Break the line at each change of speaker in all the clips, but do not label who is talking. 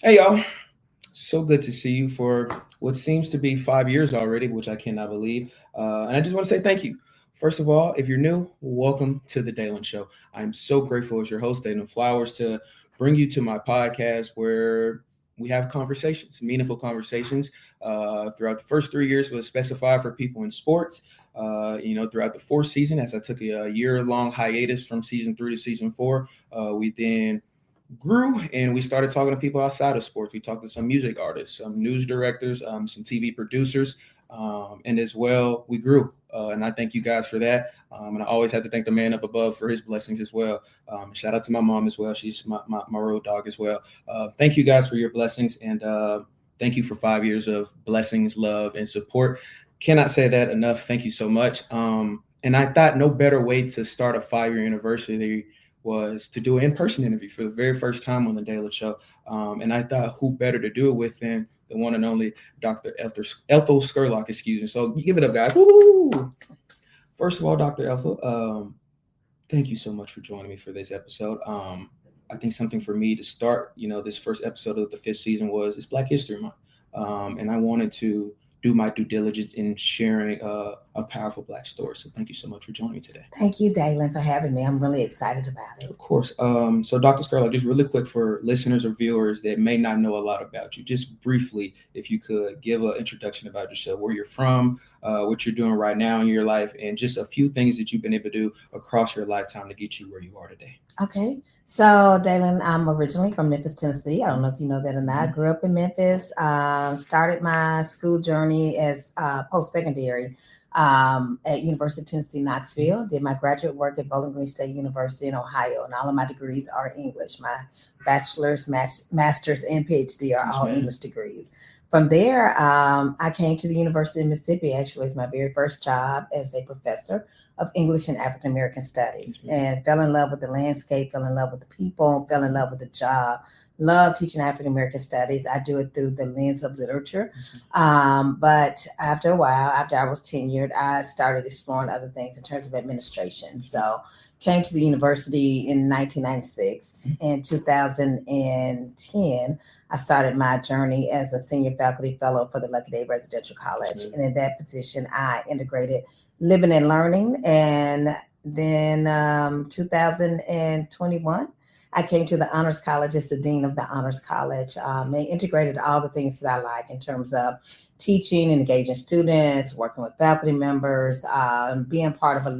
Hey, y'all. So good to see you for what seems to be 5 years already, which I cannot believe. And I just want to say thank you. First of all, if you're new, welcome to the Daylan Show. I'm so grateful as your host, Daylan Flowers, to bring you to my podcast where we have conversations, meaningful conversations. Throughout the first 3 years was specified for people in sports. Throughout the fourth season, as I took a year-long hiatus from season 3 to season 4, we then grew and we started talking to people outside of sports. We talked to some music artists, some news directors, some TV producers, and as well we grew. And I thank you guys for that. And I always have to thank the man up above for his blessings as well. Shout out to my mom as well. She's my road dog as well. Thank you guys for your blessings, and thank you for 5 years of blessings, love, and support. Cannot say that enough. Thank you so much. And I thought no better way to start a 5 year anniversary was to do an in-person interview for the very first time on the Daylan Show. And I thought who better to do it with than the one and only Dr. Ethel Scurlock, excuse me. So give it up, guys. Woo! First of all, Dr. Ethel, thank you so much for joining me for this episode. I think something for me to start, this first episode of the fifth season was it's Black History Month. And I wanted to do my due diligence in sharing a powerful Black story. So thank you so much for joining me today.
Thank you, Daylan, for having me. I'm really excited about it.
Of course. So Dr. Scurlock, just really quick for listeners or viewers that may not know a lot about you, just briefly, if you could give an introduction about yourself, where you're from, what you're doing right now in your life, and just a few things that you've been able to do across your lifetime to get you where you are today.
Okay. So, Daylan, I'm originally from Memphis, Tennessee. I don't know if you know that or not. I grew up in Memphis, started my school journey as post-secondary at University of Tennessee, Knoxville. Did my graduate work at Bowling Green State University in Ohio, and all of my degrees are English. My bachelor's, master's, and PhD are all English degrees. From there, I came to the University of Mississippi, actually, as my very first job as a professor of English and African American Studies, and fell in love with the landscape, fell in love with the people, fell in love with the job. Love teaching African American Studies. I do it through the lens of literature. But after a while, after I was tenured, I started exploring other things in terms of administration. So came to the university in 1996. In 2010, I started my journey as a senior faculty fellow for the Lucky Day Residential College. And in that position, I integrated living and learning. And then 2021, I came to the Honors College as the Dean of the Honors College. And integrated all the things that I like in terms of teaching, engaging students, working with faculty members, being part of a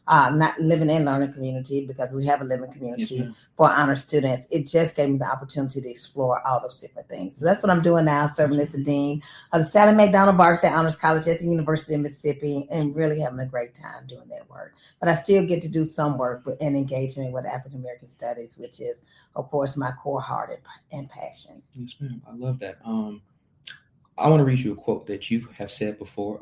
not living and learning community, because we have a living community for honor students. It just gave me the opportunity to explore all those different things. So that's what I'm doing now, serving as the Dean of the Sally McDonell Barksdale Honors College at the University of Mississippi, and really having a great time doing that work. But I still get to do some work with and engagement with African American Studies, which is, of course, my core heart and passion.
Yes, ma'am. I love that. I want to read you a quote that you have said before,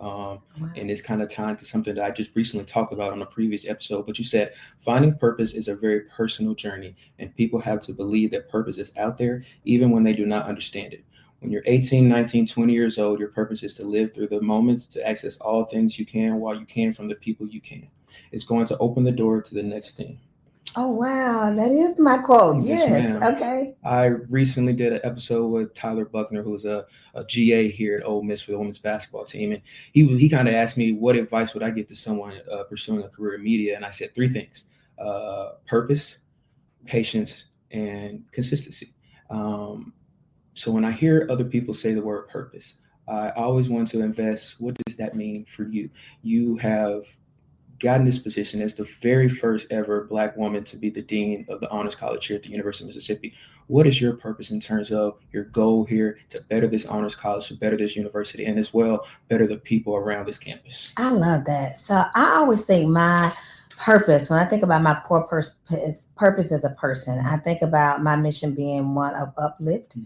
and it's kind of tied to something that I just recently talked about on a previous episode. But you said, finding purpose is a very personal journey, and people have to believe that purpose is out there, even when they do not understand it. When you're 18, 19, 20 years old, your purpose is to live through the moments, to access all things you can while you can from the people you can. It's going to open the door to the next thing.
Oh, wow. That is my quote. Yes.
Ma'am.
Okay.
I recently did an episode with Tyler Buckner, who's a GA here at Ole Miss for the women's basketball team. And he kind of asked me, what advice would I give to someone pursuing a career in media? And I said three things: purpose, patience, and consistency. So when I hear other people say the word purpose, I always want to invest. What does that mean for you? You have gotten this position as the very first ever Black woman to be the Dean of the Honors College here at the University of Mississippi. What is your purpose in terms of your goal here to better this Honors College, to better this university, and as well better the people around this campus?
I love that. So I always think my purpose, when I think about my core purpose as a person, I think about my mission being one of uplift,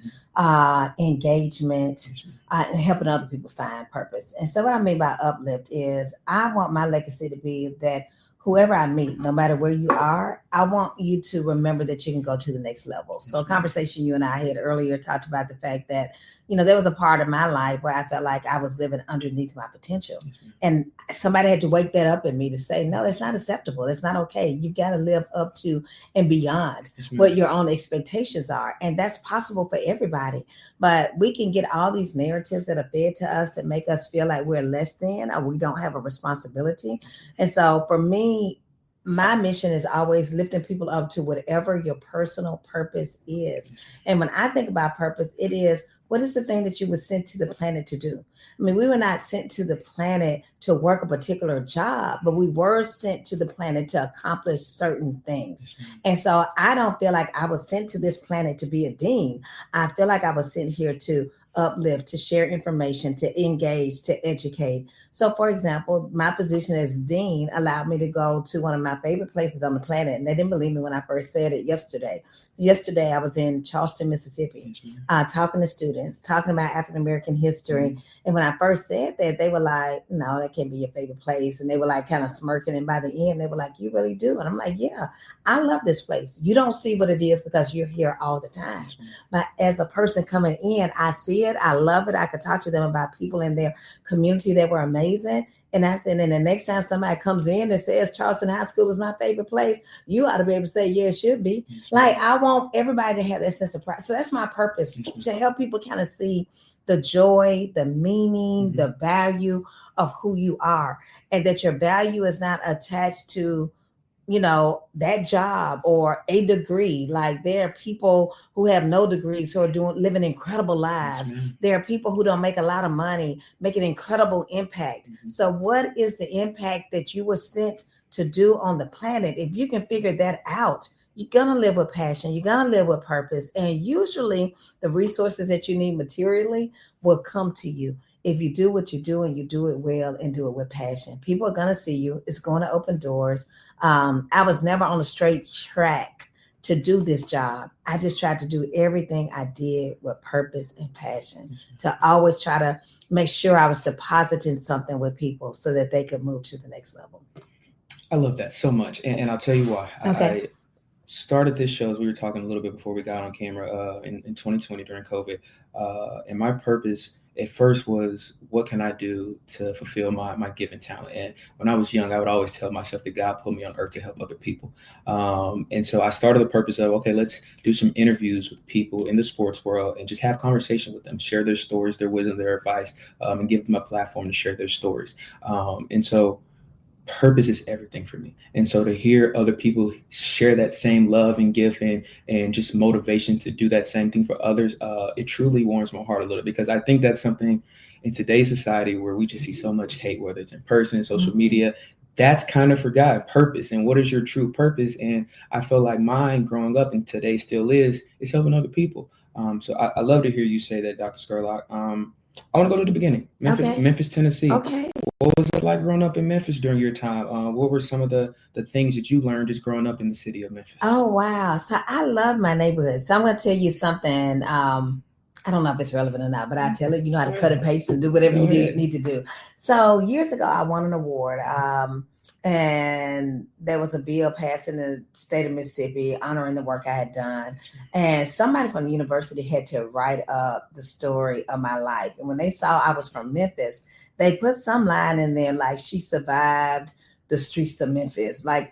engagement, and helping other people find purpose. And so what I mean by uplift is I want my legacy to be that whoever I meet, no matter where you are, I want you to remember that you can go to the next level. So a conversation you and I had earlier talked about the fact that, there was a part of my life where I felt like I was living underneath my potential. And somebody had to wake that up in me to say, no, it's not acceptable. It's not okay. You've got to live up to and beyond what your own expectations are. And that's possible for everybody. But we can get all these narratives that are fed to us that make us feel like we're less than or we don't have a responsibility. And so for me, my mission is always lifting people up to whatever your personal purpose is. And when I think about purpose, it is, what is the thing that you were sent to the planet to do? I mean, we were not sent to the planet to work a particular job, but we were sent to the planet to accomplish certain things. And so I don't feel like I was sent to this planet to be a dean. I feel like I was sent here to uplift, to share information, to engage, to educate. So, for example, my position as dean allowed me to go to one of my favorite places on the planet. And they didn't believe me when I first said it yesterday. Yesterday, I was in Charleston, Mississippi, talking to students, talking about African-American history. And when I first said that, they were like, no, that can't be your favorite place. And they were like kind of smirking. And by the end, they were like, you really do? And I'm like, yeah, I love this place. You don't see what it is because you're here all the time. But as a person coming in, I see it. I love it. I could talk to them about people in their community that were amazing. And I said, and the next time somebody comes in and says Charleston High School is my favorite place, you ought to be able to say, yeah, it should be. Like, I want everybody to have that sense of pride. So that's my purpose, to help people kind of see the joy, the meaning, the value of who you are, and that your value is not attached to that job or a degree. Like, there are people who have no degrees who are living incredible lives. There are people who don't make a lot of money, make an incredible impact. So what is the impact that you were sent to do on the planet? If you can figure that out, you're going to live with passion. You're going to live with purpose. And usually the resources that you need materially will come to you. If you do what you do and you do it well and do it with passion, people are going to see you. It's going to open doors. I was never on a straight track to do this job. I just tried to do everything I did with purpose and passion, to always try to make sure I was depositing something with people so that they could move to the next level.
I love that so much. And I'll tell you why.
Okay.
I started this show, as we were talking a little bit before we got on camera, in 2020 during COVID. And my purpose at first was, what can I do to fulfill my given talent? And when I was young, I would always tell myself that God put me on earth to help other people. And so I started the purpose of, okay, let's do some interviews with people in the sports world and just have conversation with them, share their stories, their wisdom, their advice, and give them a platform to share their stories. And so purpose is everything for me. And so to hear other people share that same love and gift and just motivation to do that same thing for others, it truly warms my heart a little, because I think that's something in today's society where we just see so much hate, whether it's in person, social media, that's kind of forgotten purpose. And what is your true purpose? And I feel like mine growing up, and today still is helping other people. So I love to hear you say that, Dr. Scurlock. I want to go to the beginning. Memphis, Tennessee.
Okay.
What was it like growing up in Memphis during your time? What were some of the things that you learned just growing up in the city of Memphis?
Oh, wow. So I love my neighborhood. So I'm going to tell you something. I don't know if it's relevant or not, but I tell it, you know how to cut and paste and do whatever you need to do. So years ago, I won an award. And there was a bill passed in the state of Mississippi honoring the work I had done. And somebody from the university had to write up the story of my life. And when they saw I was from Memphis, they put some line in there like, she survived the streets of Memphis. Like,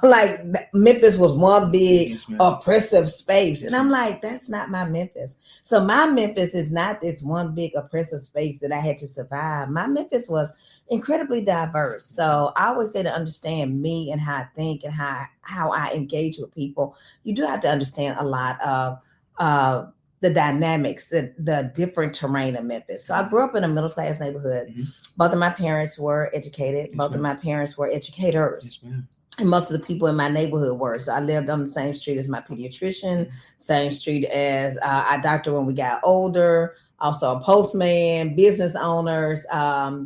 like Memphis was one big oppressive space. And I'm like, that's not my Memphis. So my Memphis is not this one big oppressive space that I had to survive. My Memphis was incredibly diverse. So I always say, to understand me and how I think and how I engage with people, you do have to understand a lot of the dynamics, the different terrain of Memphis. So I grew up in a middle class neighborhood. Both of my parents were educated. Both of my parents were educators. And most of the people in my neighborhood were. So I lived on the same street as my pediatrician, same street as our doctor when we got older. also a postman, business owners,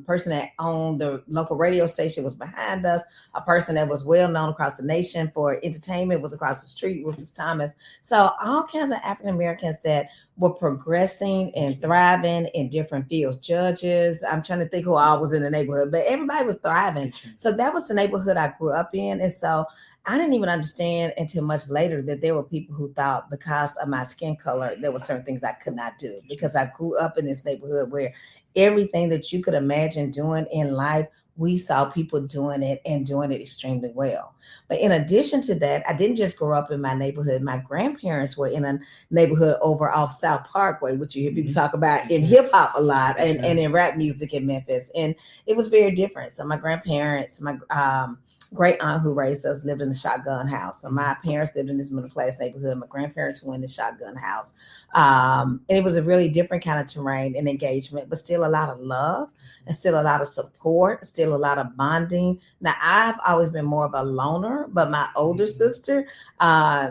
person that owned the local radio station was behind us, a person that was well known across the nation for entertainment was across the street, Rufus Thomas. So all kinds of African Americans that were progressing and thriving in different fields. Judges, I'm trying to think who all was in the neighborhood, but everybody was thriving. So that was the neighborhood I grew up in. And so I didn't even understand until much later that there were people who thought because of my skin color, there were certain things I could not do, because I grew up in this neighborhood where everything that you could imagine doing in life, we saw people doing it and doing it extremely well. But in addition to that, I didn't just grow up in my neighborhood. My grandparents were in a neighborhood over off South Parkway, which you hear people talk about in hip hop a lot and in rap music in Memphis. And it was very different. So my grandparents, my great aunt who raised us lived in the shotgun house. So my parents lived in this middle class neighborhood. My grandparents were in the shotgun house. And it was a really different kind of terrain and engagement, but still a lot of love and still a lot of support, still a lot of bonding. Now, I've always been more of a loner, but my older sister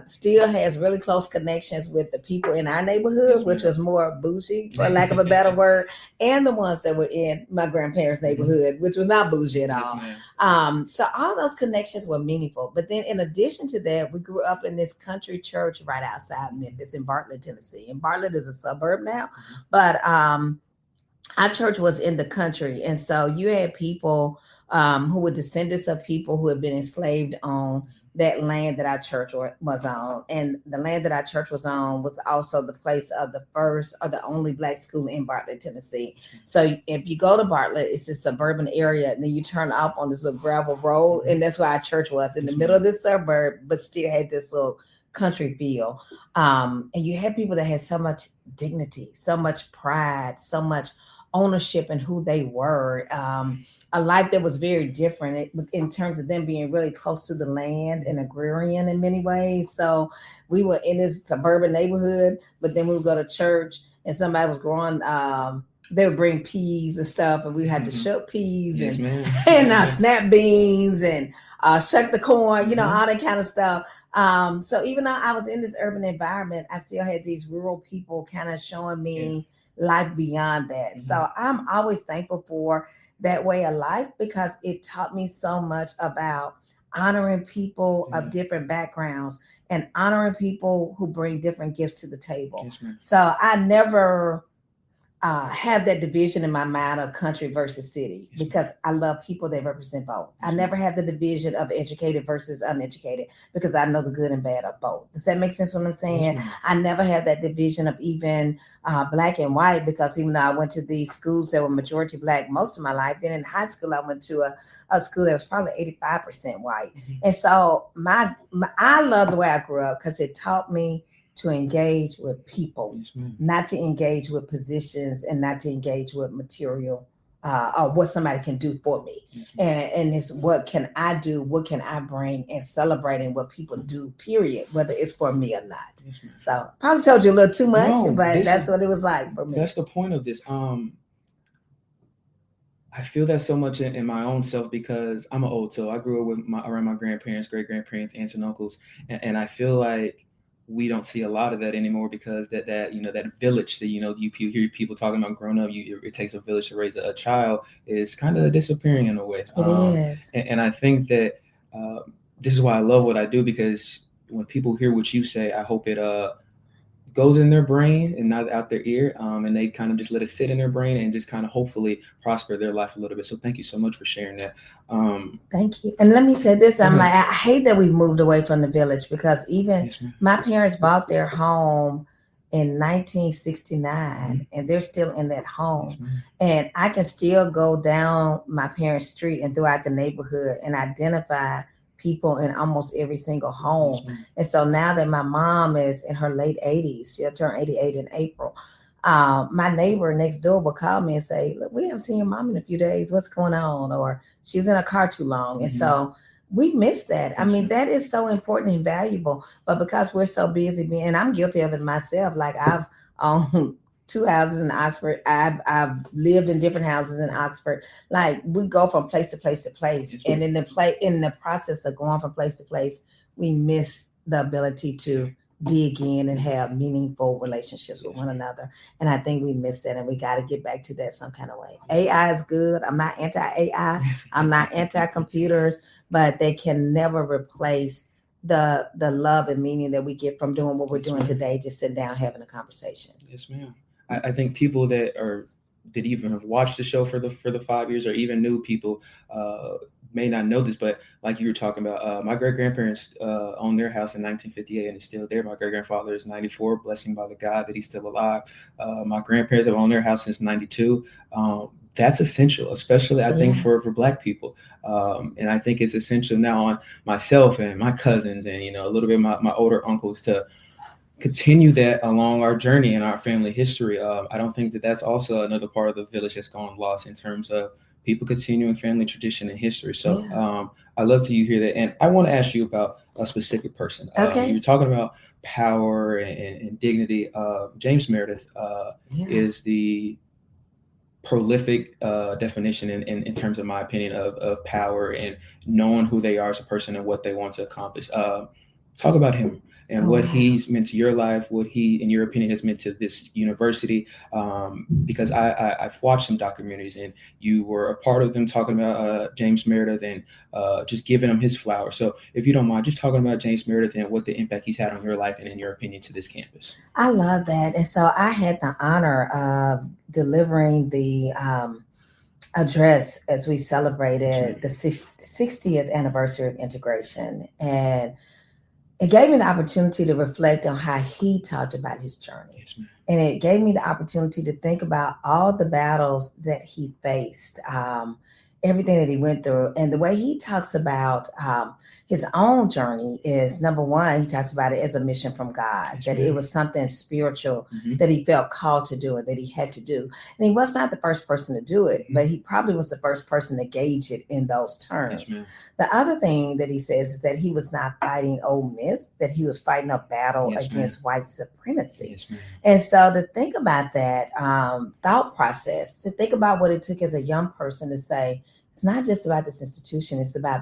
still has really close connections with the people in our neighborhood, which was more bougie, for lack of a better word, and the ones that were in my grandparents' neighborhood, which was not bougie at all. So all those connections were meaningful. But then in addition to that, we grew up in this country church right outside Memphis in Bartlett, Tennessee. And Bartlett is a suburb now, but our church was in the country. And so you had people who were descendants of people who had been enslaved on that land that our church was on. And the land that our church was on was also the place of the first or the only Black school in Bartlett, Tennessee. So if you go to Bartlett, it's a suburban area, and then you turn up on this little gravel road, and that's where our church was, in the middle of this suburb, but still had this little country feel. And you had people that had so much dignity, so much pride, so much ownership in who they were, a life that was very different in terms of them being really close to the land and agrarian in many ways. So we were in this suburban neighborhood, but then we would go to church and somebody was growing, they would bring peas and stuff, and we had to shuck peas and snap beans and shuck the corn, all that kind of stuff. So even though I was in this urban environment, I still had these rural people kind of showing me life beyond that. So I'm always thankful for that way of life, because it taught me so much about honoring people of different backgrounds and honoring people who bring different gifts to the table. So I never have that division in my mind of country versus city, because I love people that represent both. I never had the division of educated versus uneducated, because I know the good and bad of both. Does that make sense what I'm saying? I never had that division of even Black and white, because even though I went to these schools that were majority Black most of my life, then in high school I went to a school that was probably 85% white. And so I love the way I grew up, because it taught me to engage with people, not to engage with positions, and not to engage with material or what somebody can do for me. And it's what can I do, what can I bring, and celebrating what people do, period, whether it's for me or not. So probably told you a little too much, but that's what it was like for me.
That's the point of this. I feel that so much in my own self, because I'm an old soul. I grew up with around my grandparents, great-grandparents, aunts and uncles, and I feel like we don't see a lot of that anymore, because that village that you hear people talking about growing up, it takes a village to raise a child, is kind of disappearing in a way.
It is.
And I think that this is why I love what I do, because when people hear what you say, I hope it goes in their brain and not out their ear, and they kind of just let it sit in their brain and just kind of hopefully prosper their life a little bit. So thank you so much for sharing that.
Thank you. And let me say this, I hate that we moved away from the village, because even my parents bought their home in 1969 and they're still in that home. And I can still go down my parents' street and throughout the neighborhood and identify people in almost every single home. And so now that my mom is in her late 80s, she'll turn 88 in April, my neighbor next door will call me and say, look, we haven't seen your mom in a few days. What's going on? Or she's in a car too long. And so we miss that. I mean, that is so important and valuable. But because we're so busy being, and I'm guilty of it myself, like I've owned 2 houses in Oxford. I've lived in different houses in Oxford. Like we go from place to place to place. And in the process of going from place to place, we miss the ability to dig in and have meaningful relationships with one another. And I think we miss that, and we got to get back to that some kind of way. AI is good. I'm not anti-AI. I'm not anti-computers, but they can never replace the love and meaning that we get from doing what we're doing today, just sitting down having a conversation.
Yes, ma'am. I think people that even have watched the show for the 5 years, or even new people, may not know this, but like you were talking about, my great grandparents owned their house in 1958, and it's still there. My great grandfather is 94, blessing by the God that he's still alive. My grandparents have owned their house since 92. That's essential, especially I think for Black people. And I think it's essential now on myself and my cousins and, a little bit my older uncles to continue that along our journey and our family history. I don't think that that's also another part of the village that's gone lost in terms of people continuing family tradition and history. So I love to hear that. And I want to ask you about a specific person. You were talking about power and dignity. James Meridith is the prolific definition in terms of my opinion of power and knowing who they are as a person and what they want to accomplish. Talk about him and what he's meant to your life, what he, in your opinion, has meant to this university. Because I've watched some documentaries and you were a part of them talking about James Meridith and just giving him his flowers. So if you don't mind, just talking about James Meridith and what the impact he's had on your life and in your opinion to this campus.
I love that. And so I had the honor of delivering the address as we celebrated the 60th anniversary of integration. And it gave me the opportunity to reflect on how he talked about his journey.
Yes,
and it gave me the opportunity to think about all the battles that he faced, everything that he went through. And the way he talks about his own journey is, number one, he talks about it as a mission from God,
yes,
that it was something spiritual that he felt called to do and that he had to do. And he was not the first person to do it, but he probably was the first person to gauge it in those terms.
Yes,
the other thing that he says is that he was not fighting Ole Miss, that he was fighting a battle against white supremacy.
Yes,
and so to think about that thought process, to think about what it took as a young person to say, it's not just about this institution, it's about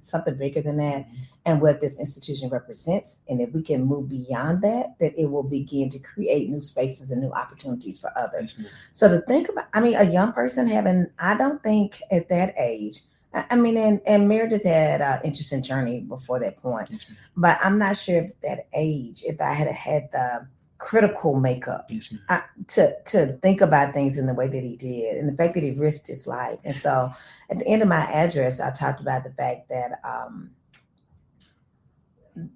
something bigger than that, and what this institution represents. And if we can move beyond that, that it will begin to create new spaces and new opportunities for others. So to think about, a young person I don't think at that age, and Meridith had an interesting journey before that point, but I'm not sure if that age, if I had the critical makeup to think about things in the way that he did, and the fact that he risked his life. And so at the end of my address, I talked about the fact that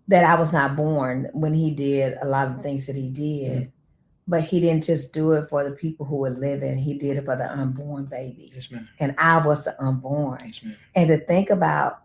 that I was not born when he did a lot of things that he did, but he didn't just do it for the people who were living. He did it for the unborn babies. And I was the unborn. And to think about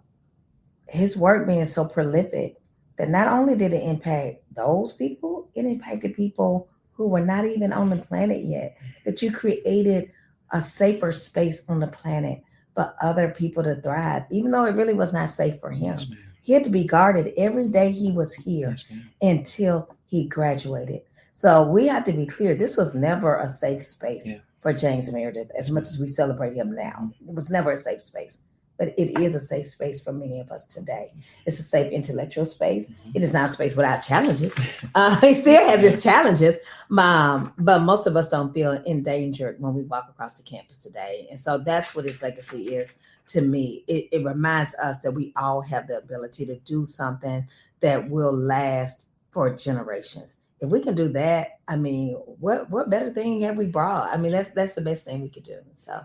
his work being so prolific, that not only did it impact those people, it impacted people who were not even on the planet yet. That you created a safer space on the planet for other people to thrive, even though it really was not safe for him. He had to be guarded every day he was here until he graduated. So we have to be clear, this was never a safe space for James Meridith, as much as we celebrate him now. It was never a safe space. But it is a safe space for many of us today. It's a safe intellectual space. It is not a space without challenges. It still has its challenges, but most of us don't feel endangered when we walk across the campus today. And so that's what his legacy is to me. It reminds us that we all have the ability to do something that will last for generations. If we can do that, what better thing have we brought? That's the best thing we could do. So.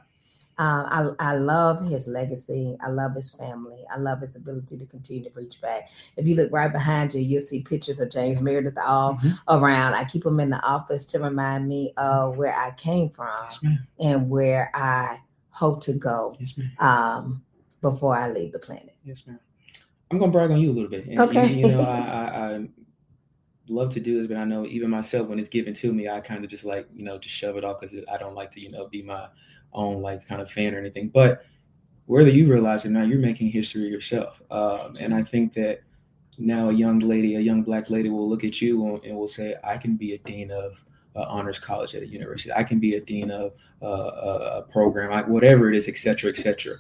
I love his legacy. I love his family. I love his ability to continue to reach back. If you look right behind you, you'll see pictures of James Meridith all around. I keep them in the office to remind me of where I came from and where I hope to go before I leave the planet.
Yes, ma'am. I'm going to brag on you a little bit. And,
okay.
I love to do this, but I know even myself, when it's given to me, I kind of just just shove it off because I don't like to, be my own kind of fan or anything. But whether you realize it or not, you're making history yourself. And I think that now a young Black lady will look at you and will say, I can be a dean of honors college at a university. I can be a dean of a program, whatever it is, et cetera, et cetera.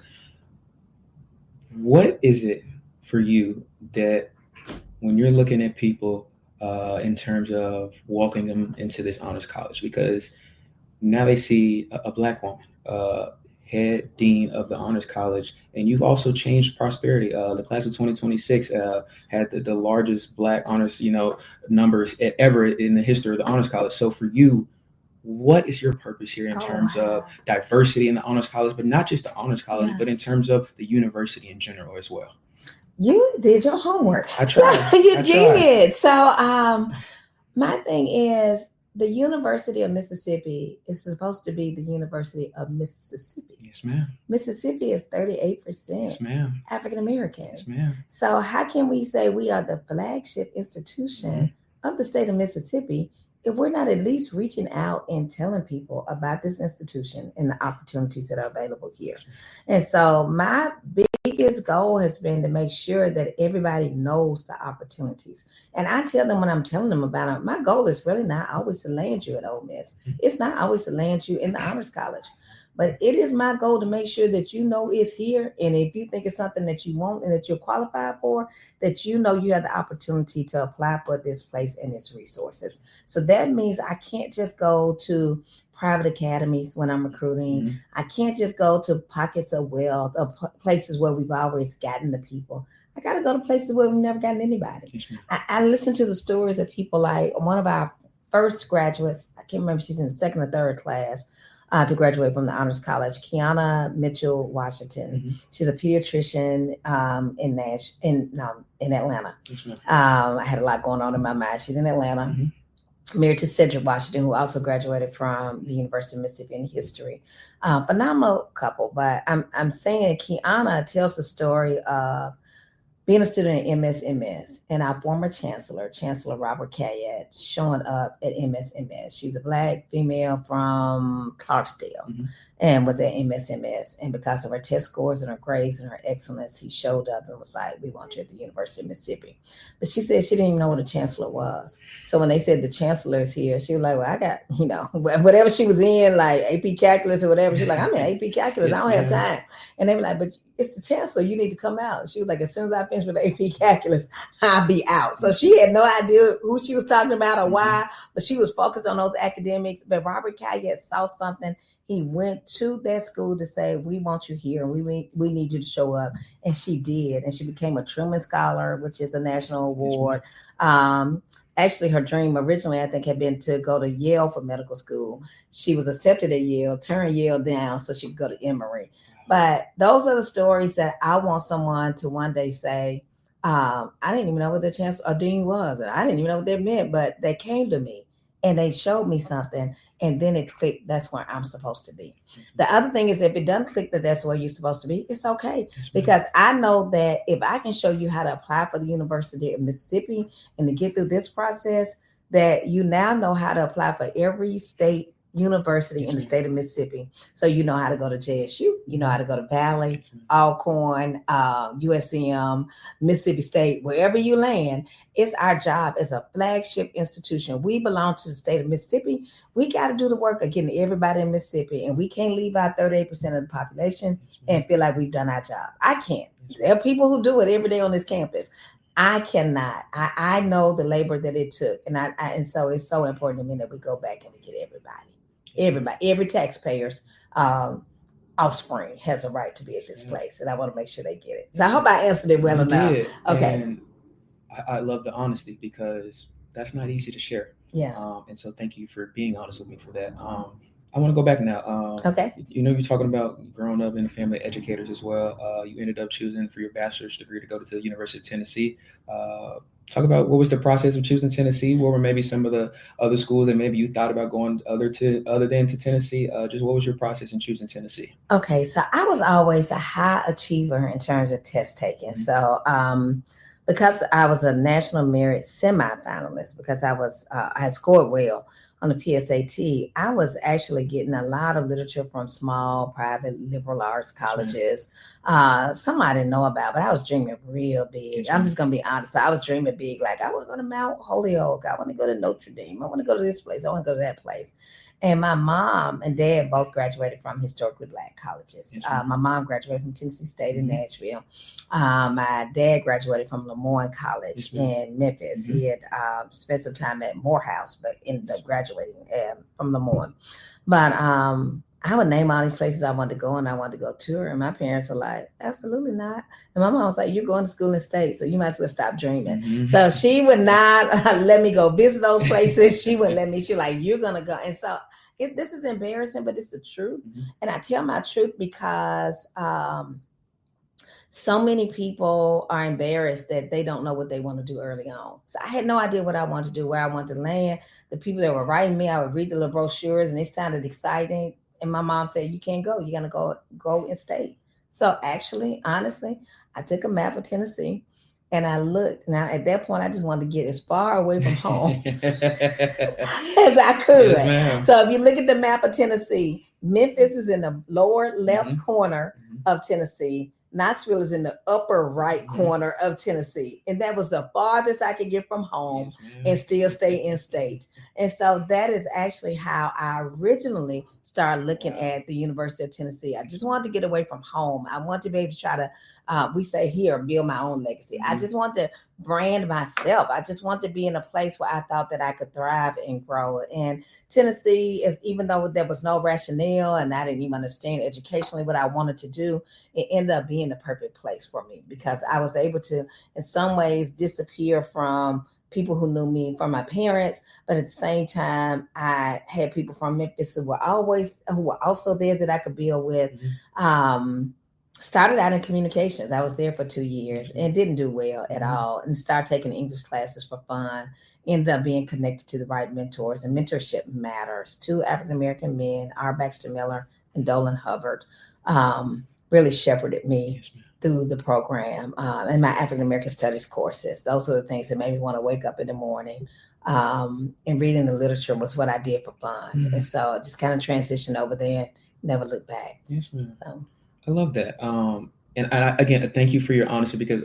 What is it for you that when you're looking at people in terms of walking them into this honors college? Because now they see a black woman, head dean of the honors college, and you've also changed prosperity. The class of 2026 had the largest black honors, numbers ever in the history of the honors college. So for you, what is your purpose here in terms of diversity in the honors college, but not just the honors college, but in terms of the university in general as well?
You did your homework.
I tried.
So you did. So my thing is, the University of Mississippi is supposed to be the University of Mississippi.
Yes, ma'am.
Mississippi is 38%
yes, ma'am.
African American.
Yes, ma'am.
So how can we say we are the flagship institution of the state of Mississippi if we're not at least reaching out and telling people about this institution and the opportunities that are available here? And so my biggest goal has been to make sure that everybody knows the opportunities. And I tell them when I'm telling them about it, my goal is really not always to land you at Ole Miss. It's not always to land you in the honors college. But it is my goal to make sure that you know it's here. And if you think it's something that you want and that you're qualified for, that you know you have the opportunity to apply for this place and its resources. So that means I can't just go to private academies when I'm recruiting. I can't just go to pockets of wealth or places where we've always gotten the people. I got to go to places where we've never gotten anybody. I listen to the stories of people like one of our first graduates. I can't remember if she's in the second or third class. To graduate from the Honors College, Kiana Mitchell Washington. She's a pediatrician in Atlanta. I had a lot going on in my mind. She's in Atlanta. Married to Cedric Washington, who also graduated from the University of Mississippi in history. Phenomenal couple, but I'm saying Kiana tells the story of being a student at MSMS and our former Chancellor Robert Cayatt, showing up at MSMS. She's a Black female from Barksdale and was at MSMS. And because of her test scores and her grades and her excellence, he showed up and was like, we want you at the University of Mississippi. But she said she didn't even know what a chancellor was. So when they said the chancellor is here, she was like, well, I got, whatever she was in, like AP calculus or whatever. She's like, I'm in AP calculus. I don't have time. And they were like, but it's the chancellor. You need to come out. She was like, as soon as I finish with AP calculus, I'll be out. So she had no idea who she was talking about or why, but she was focused on those academics. But Robert Cayatt saw something. He went to that school to say, we want you here and we need you to show up. And she did. And she became a Truman Scholar, which is a national award. Actually, her dream originally, I think, had been to go to Yale for medical school. She was accepted at Yale, turned Yale down so she could go to Emory. But those are the stories that I want someone to one day say, I didn't even know what the chancellor or dean was. And I didn't even know what that meant, but they came to me and they showed me something. And then it clicked. That's where I'm supposed to be. The other thing is, if it doesn't click that that's where you're supposed to be, it's okay. Because I know that if I can show you how to apply for the University of Mississippi and to get through this process, that you now know how to apply for every state university in the state of Mississippi. So you know how to go to JSU, you know how to go to Valley, Alcorn, USM, Mississippi State, wherever you land. It's our job as a flagship institution. We belong to the state of Mississippi. We got to do the work of getting everybody in Mississippi, and we can't leave out 38% of the population and feel like we've done our job. I can't. There are people who do it every day on this campus. I cannot. I know the labor that it took, and so it's so important to me that we go back and we get every taxpayer's offspring has a right to be at this place, and I want to make sure they get it. So I hope I answered it well enough. Okay.
And I love the honesty because that's not easy to share.
Yeah.
And so thank you for being honest with me for that. I want to go back now.
Okay.
You're talking about growing up in a family of educators as well. You ended up choosing for your bachelor's degree to go to the University of Tennessee. Talk about what was the process of choosing Tennessee? What were maybe some of the other schools that maybe you thought about going other than to Tennessee? Just what was your process in choosing Tennessee? Okay,
so I was always a high achiever in terms of test taking. So because I was a national merit semifinalist, because I had scored well on the PSAT, I was actually getting a lot of literature from small, private, liberal arts colleges. Some I didn't know about, but I was dreaming real big. I'm just going to be honest. So I was dreaming big. Like, I want to go to Mount Holyoke. I want to go to Notre Dame. I want to go to this place. I want to go to that place. And my mom and dad both graduated from historically Black colleges.
Yes,
My mom graduated from Tennessee State in
Mhm.
Nashville. My dad graduated from Lemoyne College
Yes, ma'am.
in Memphis. He had spent some time at Morehouse, but ended up graduating from Lemoyne. But I would name all these places I wanted to go and I wanted to go tour. And my parents were like, absolutely not. And my mom was like, you're going to school in state, so you might as well stop dreaming.
Mhm.
So she would not let me go visit those places. She wouldn't let me. She like, you're going to go. And so this is embarrassing, but it's the truth.
Mhm.
And I tell my truth because so many people are embarrassed that they don't know what they want to do early on. So I had no idea what I wanted to do, where I wanted to land. The people that were writing me, I would read the little brochures and it sounded exciting. And my mom said, you can't go. You're going to go and stay. So actually, honestly, I took a map of Tennessee and I looked. Now, at that point, I just wanted to get as far away from home as I could.
Yes, ma'am.
So if you look at the map of Tennessee, Memphis is in the lower left
Mhm.
corner of Tennessee. Knoxville is in the upper right
Mhm.
corner of Tennessee. And that was the farthest I could get from home
Yes, ma'am.
and still stay in state. And so that is actually how I originally started looking at the University of Tennessee. I just wanted to get away from home. I want to be able to try to, we say here, build my own legacy. I
Mhm.
just want to brand myself. I just want to be in a place where I thought that I could thrive and grow. And Tennessee is, even though there was no rationale and I didn't even understand educationally what I wanted to do, it ended up being the perfect place for me because I was able to, in some ways, disappear from people who knew me, from my parents, but at the same time, I had people from Memphis who were also there that I could build with.
Mhm.
Started out in communications. I was there for 2 years and didn't do well at
Mhm.
all, and started taking English classes for fun. Ended up being connected to the right mentors, and mentorship matters. 2 African American men, R. Baxter Miller and Dolan Hubbard, really shepherded me
Yes, ma'am.
through the program and my African American studies courses. Those are the things that made me want to wake up in the morning. And reading the literature was what I did for fun.
Mhm.
And so I just kind of transitioned over there and never looked back.
Yes, ma'am.
So
I love that. And again, thank you for your honesty because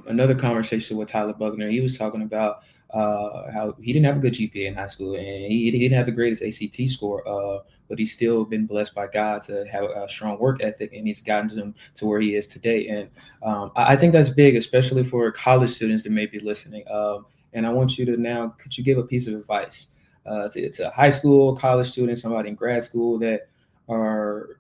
another conversation with Tyler Buckner, he was talking about how he didn't have a good GPA in high school and he didn't have the greatest ACT score, but he's still been blessed by God to have a strong work ethic and he's gotten him to where he is today. And I think that's big, especially for college students that may be listening. And I want you to now, could you give a piece of advice to high school, college students, somebody in grad school that are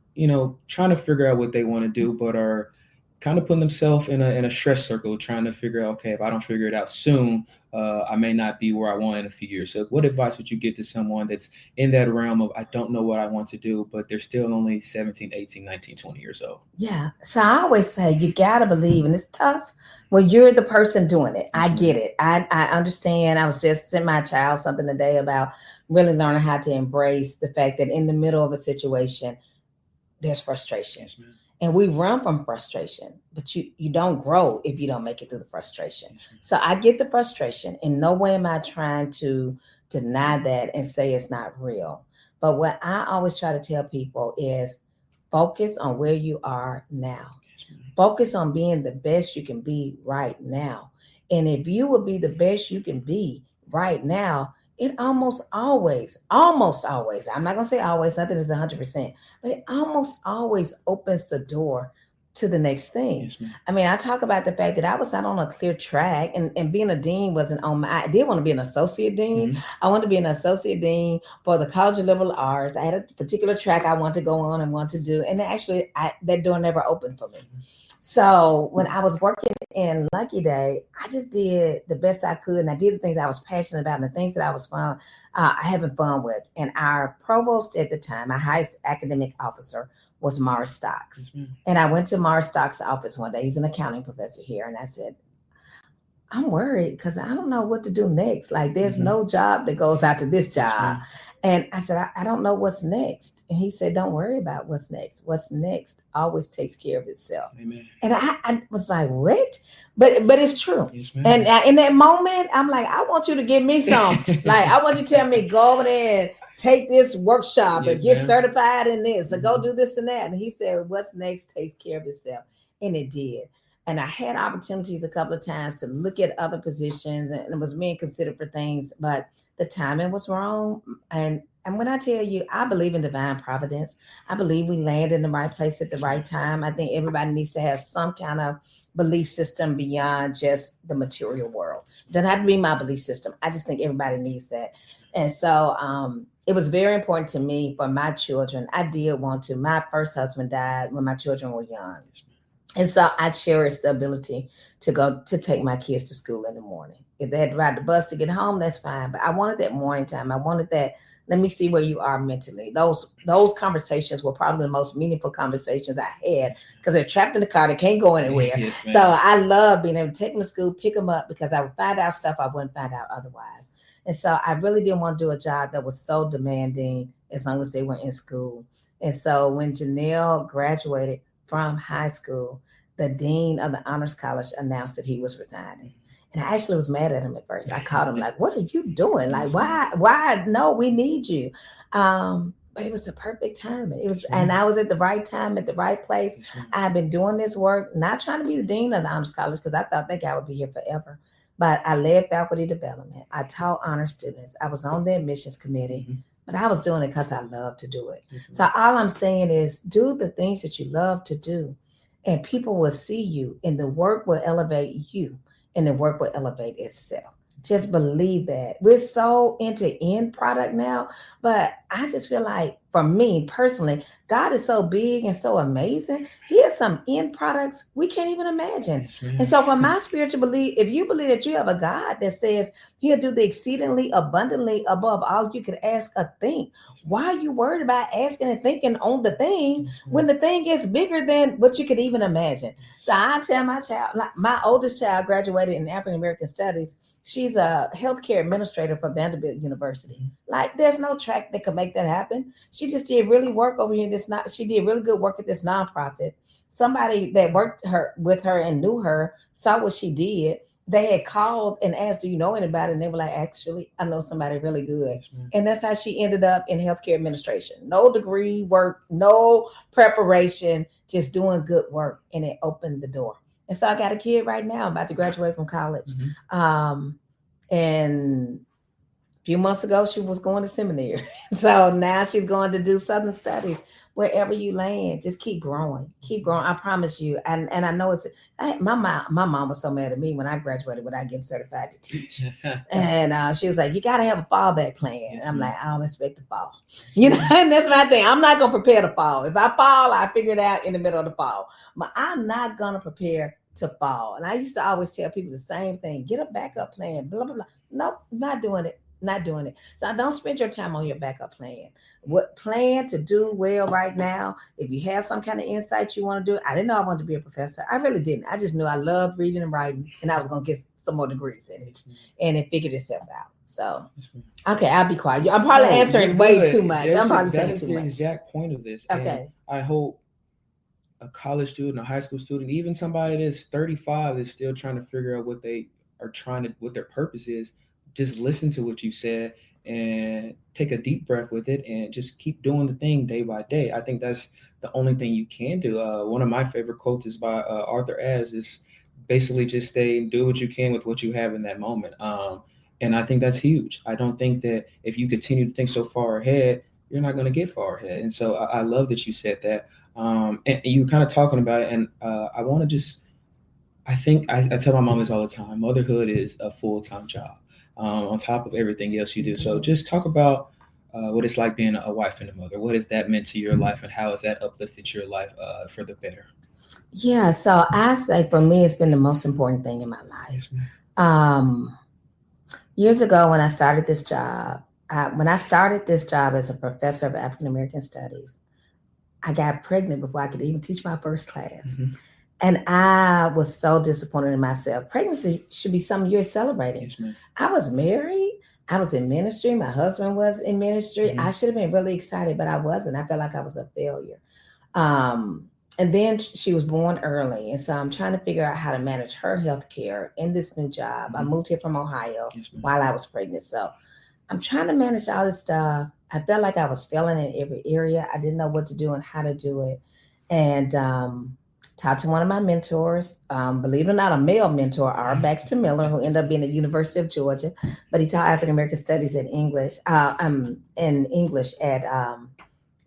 trying to figure out what they want to do, but are kind of putting themselves in a stress circle, trying to figure out, okay, if I don't figure it out soon, I may not be where I want in a few years. So what advice would you give to someone that's in that realm of, I don't know what I want to do, but they're still only 17, 18, 19, 20 years old?
yeah. So I always say you gotta believe, and it's tough when you're the person doing it. I get it. I understand. I was just sending my child something today about really learning how to embrace the fact that in the middle of a situation, there's frustration.
Yes, ma'am.
And we run from frustration, but you don't grow if you don't make it through the frustration.
Yes, ma'am.
So I get the frustration. In no way am I trying to deny that and say it's not real. But what I always try to tell people is focus on where you are now.
Yes, ma'am.
Focus on being the best you can be right now. And if you will be the best you can be right now, it almost always, I'm not going to say always, nothing is 100%, but it almost always opens the door to the next thing.
Yes, ma'am.
I mean, I talk about the fact that I was not on a clear track and being a dean wasn't on my, I did want to be an associate dean.
Mhm.
I wanted to be an associate dean for the College of Liberal Arts. I had a particular track I wanted to go on and want to do. And actually that door never opened for me. So when I was working in Lucky Day, I just did the best I could. And I did the things I was passionate about and the things that I was having fun with. And our provost at the time, my highest academic officer, was Morris Stocks.
Yes,
and I went to Morris Stocks' office one day. He's an accounting professor here. And I said, I'm worried because I don't know what to do next. Like there's no job that goes out to this job. And I said, I don't know what's next. And he said, don't worry about what's next. What's next always takes care of itself.
Amen.
And I was like, what? But it's true.
Yes, ma'am.
And in that moment, I'm like, I want you to give me some. Like, I want you to tell me, go over there and take this workshop
Yes,
and get
ma'am.
certified in this and go do this and that. And he said, what's next takes care of itself. And it did. And I had opportunities a couple of times to look at other positions and was being considered for things, but The timing was wrong. And when I tell you, I believe in divine providence. I believe we land in the right place at the right time. I think everybody needs to have some kind of belief system beyond just the material world. It doesn't have to be my belief system. I just think everybody needs that. And so it was very important to me for my children. I did want to. My first husband died when my children were young. And so I cherished the ability to take my kids to school in the morning. If they had to ride the bus to get home, that's fine. But I wanted that morning time. I wanted that. Let me see where you are mentally. Those conversations were probably the most meaningful conversations I had because they're trapped in the car. They can't go anywhere.
Yes,
so I love being able to take them to school, pick them up because I would find out stuff I wouldn't find out otherwise. And so I really didn't want to do a job that was so demanding as long as they were in school. And so when Janelle graduated from high school, the dean of the Honors College announced that he was resigning. And I actually was mad at him at first. I called him like, what are you doing? Like, why? No, we need you. But it was the perfect time. It was, and I was at the right time, at the right place. I had been doing this work, not trying to be the dean of the Honors College because I thought that guy would be here forever. But I led faculty development. I taught honor students. I was on the admissions committee, but I was doing it because I love to do it. So all I'm saying is do the things that you love to do, and people will see you, and the work will elevate you. And the work will elevate itself. Just believe that. We're so into end product now, but I just feel like for me personally, God is so big and so amazing. He has some end products we can't even imagine.
Yes,
and so for my spiritual belief, if you believe that you have a God that says he'll do the exceedingly abundantly above all you could ask or think, why are you worried about asking and thinking on the thing when the thing is bigger than what you could even imagine? So I tell my child, like my oldest child graduated in African American Studies. She's a healthcare administrator for Vanderbilt University. Like, there's no track that could make that happen. She just did really work over here. She did really good work at this nonprofit. Somebody that worked with her and knew her saw what she did. They had called and asked, do you know anybody? And they were like, actually, I know somebody really good. And that's how she ended up in healthcare administration. No degree work, no preparation, just doing good work. And it opened the door. And so I got a kid right now about to graduate from college. And a few months ago, she was going to seminary. So now she's going to do Southern Studies. Wherever you land, just keep growing. Keep growing. I promise you. And I know my mom was so mad at me when I graduated without getting certified to teach. And she was like, you got to have a fallback plan. And I'm like, I don't expect to fall. You know, and that's my thing. I'm not going to prepare to fall. If I fall, I figure it out in the middle of the fall. But I'm not going to prepare to fall. And I used to always tell people the same thing. Get a backup plan. Blah, blah, blah. Nope, not doing it. Not doing it. So don't spend your time on your backup plan. What plan to do well right now? If you have some kind of insight you want to do, I didn't know I wanted to be a professor. I really didn't. I just knew I loved reading and writing, and I was going to get some more degrees in it, and it figured itself out. So, okay, I'll be quiet. I'm probably answering way too much. I'm probably saying too much. That is the
exact point of this.
Okay.
And I hope a college student, a high school student, even somebody that's 35 is still trying to figure out what their purpose is. Just listen to what you said and take a deep breath with it and just keep doing the thing day by day. I think that's the only thing you can do. One of my favorite quotes is by Arthur Ashe, is basically just stay and do what you can with what you have in that moment. And I think that's huge. I don't think that if you continue to think so far ahead, you're not going to get far ahead. And so I love that you said that. And you were kind of talking about it. And I want to just, I think I tell my mom this all the time, motherhood is a full-time job. On top of everything else you do. So just talk about what it's like being a wife and a mother. What has that meant to your life, and how has that uplifted your life for the better?
Yeah, so I say for me, it's been the most important thing in my life. Years ago, when I started this job as a professor of African American Studies, I got pregnant before I could even teach my first class. And I was so disappointed in myself. Pregnancy should be something you're celebrating.
Yes,
I was married. I was in ministry. My husband was in ministry. I should have been really excited, but I wasn't. I felt like I was a failure. And then she was born early. And so I'm trying to figure out how to manage her health care in this new job. I moved here from Ohio while I was pregnant. So I'm trying to manage all this stuff. I felt like I was failing in every area. I didn't know what to do and how to do it. And Talked to one of my mentors, believe it or not, a male mentor, R. Baxter Miller, who ended up being at the University of Georgia, but he taught African American Studies in English at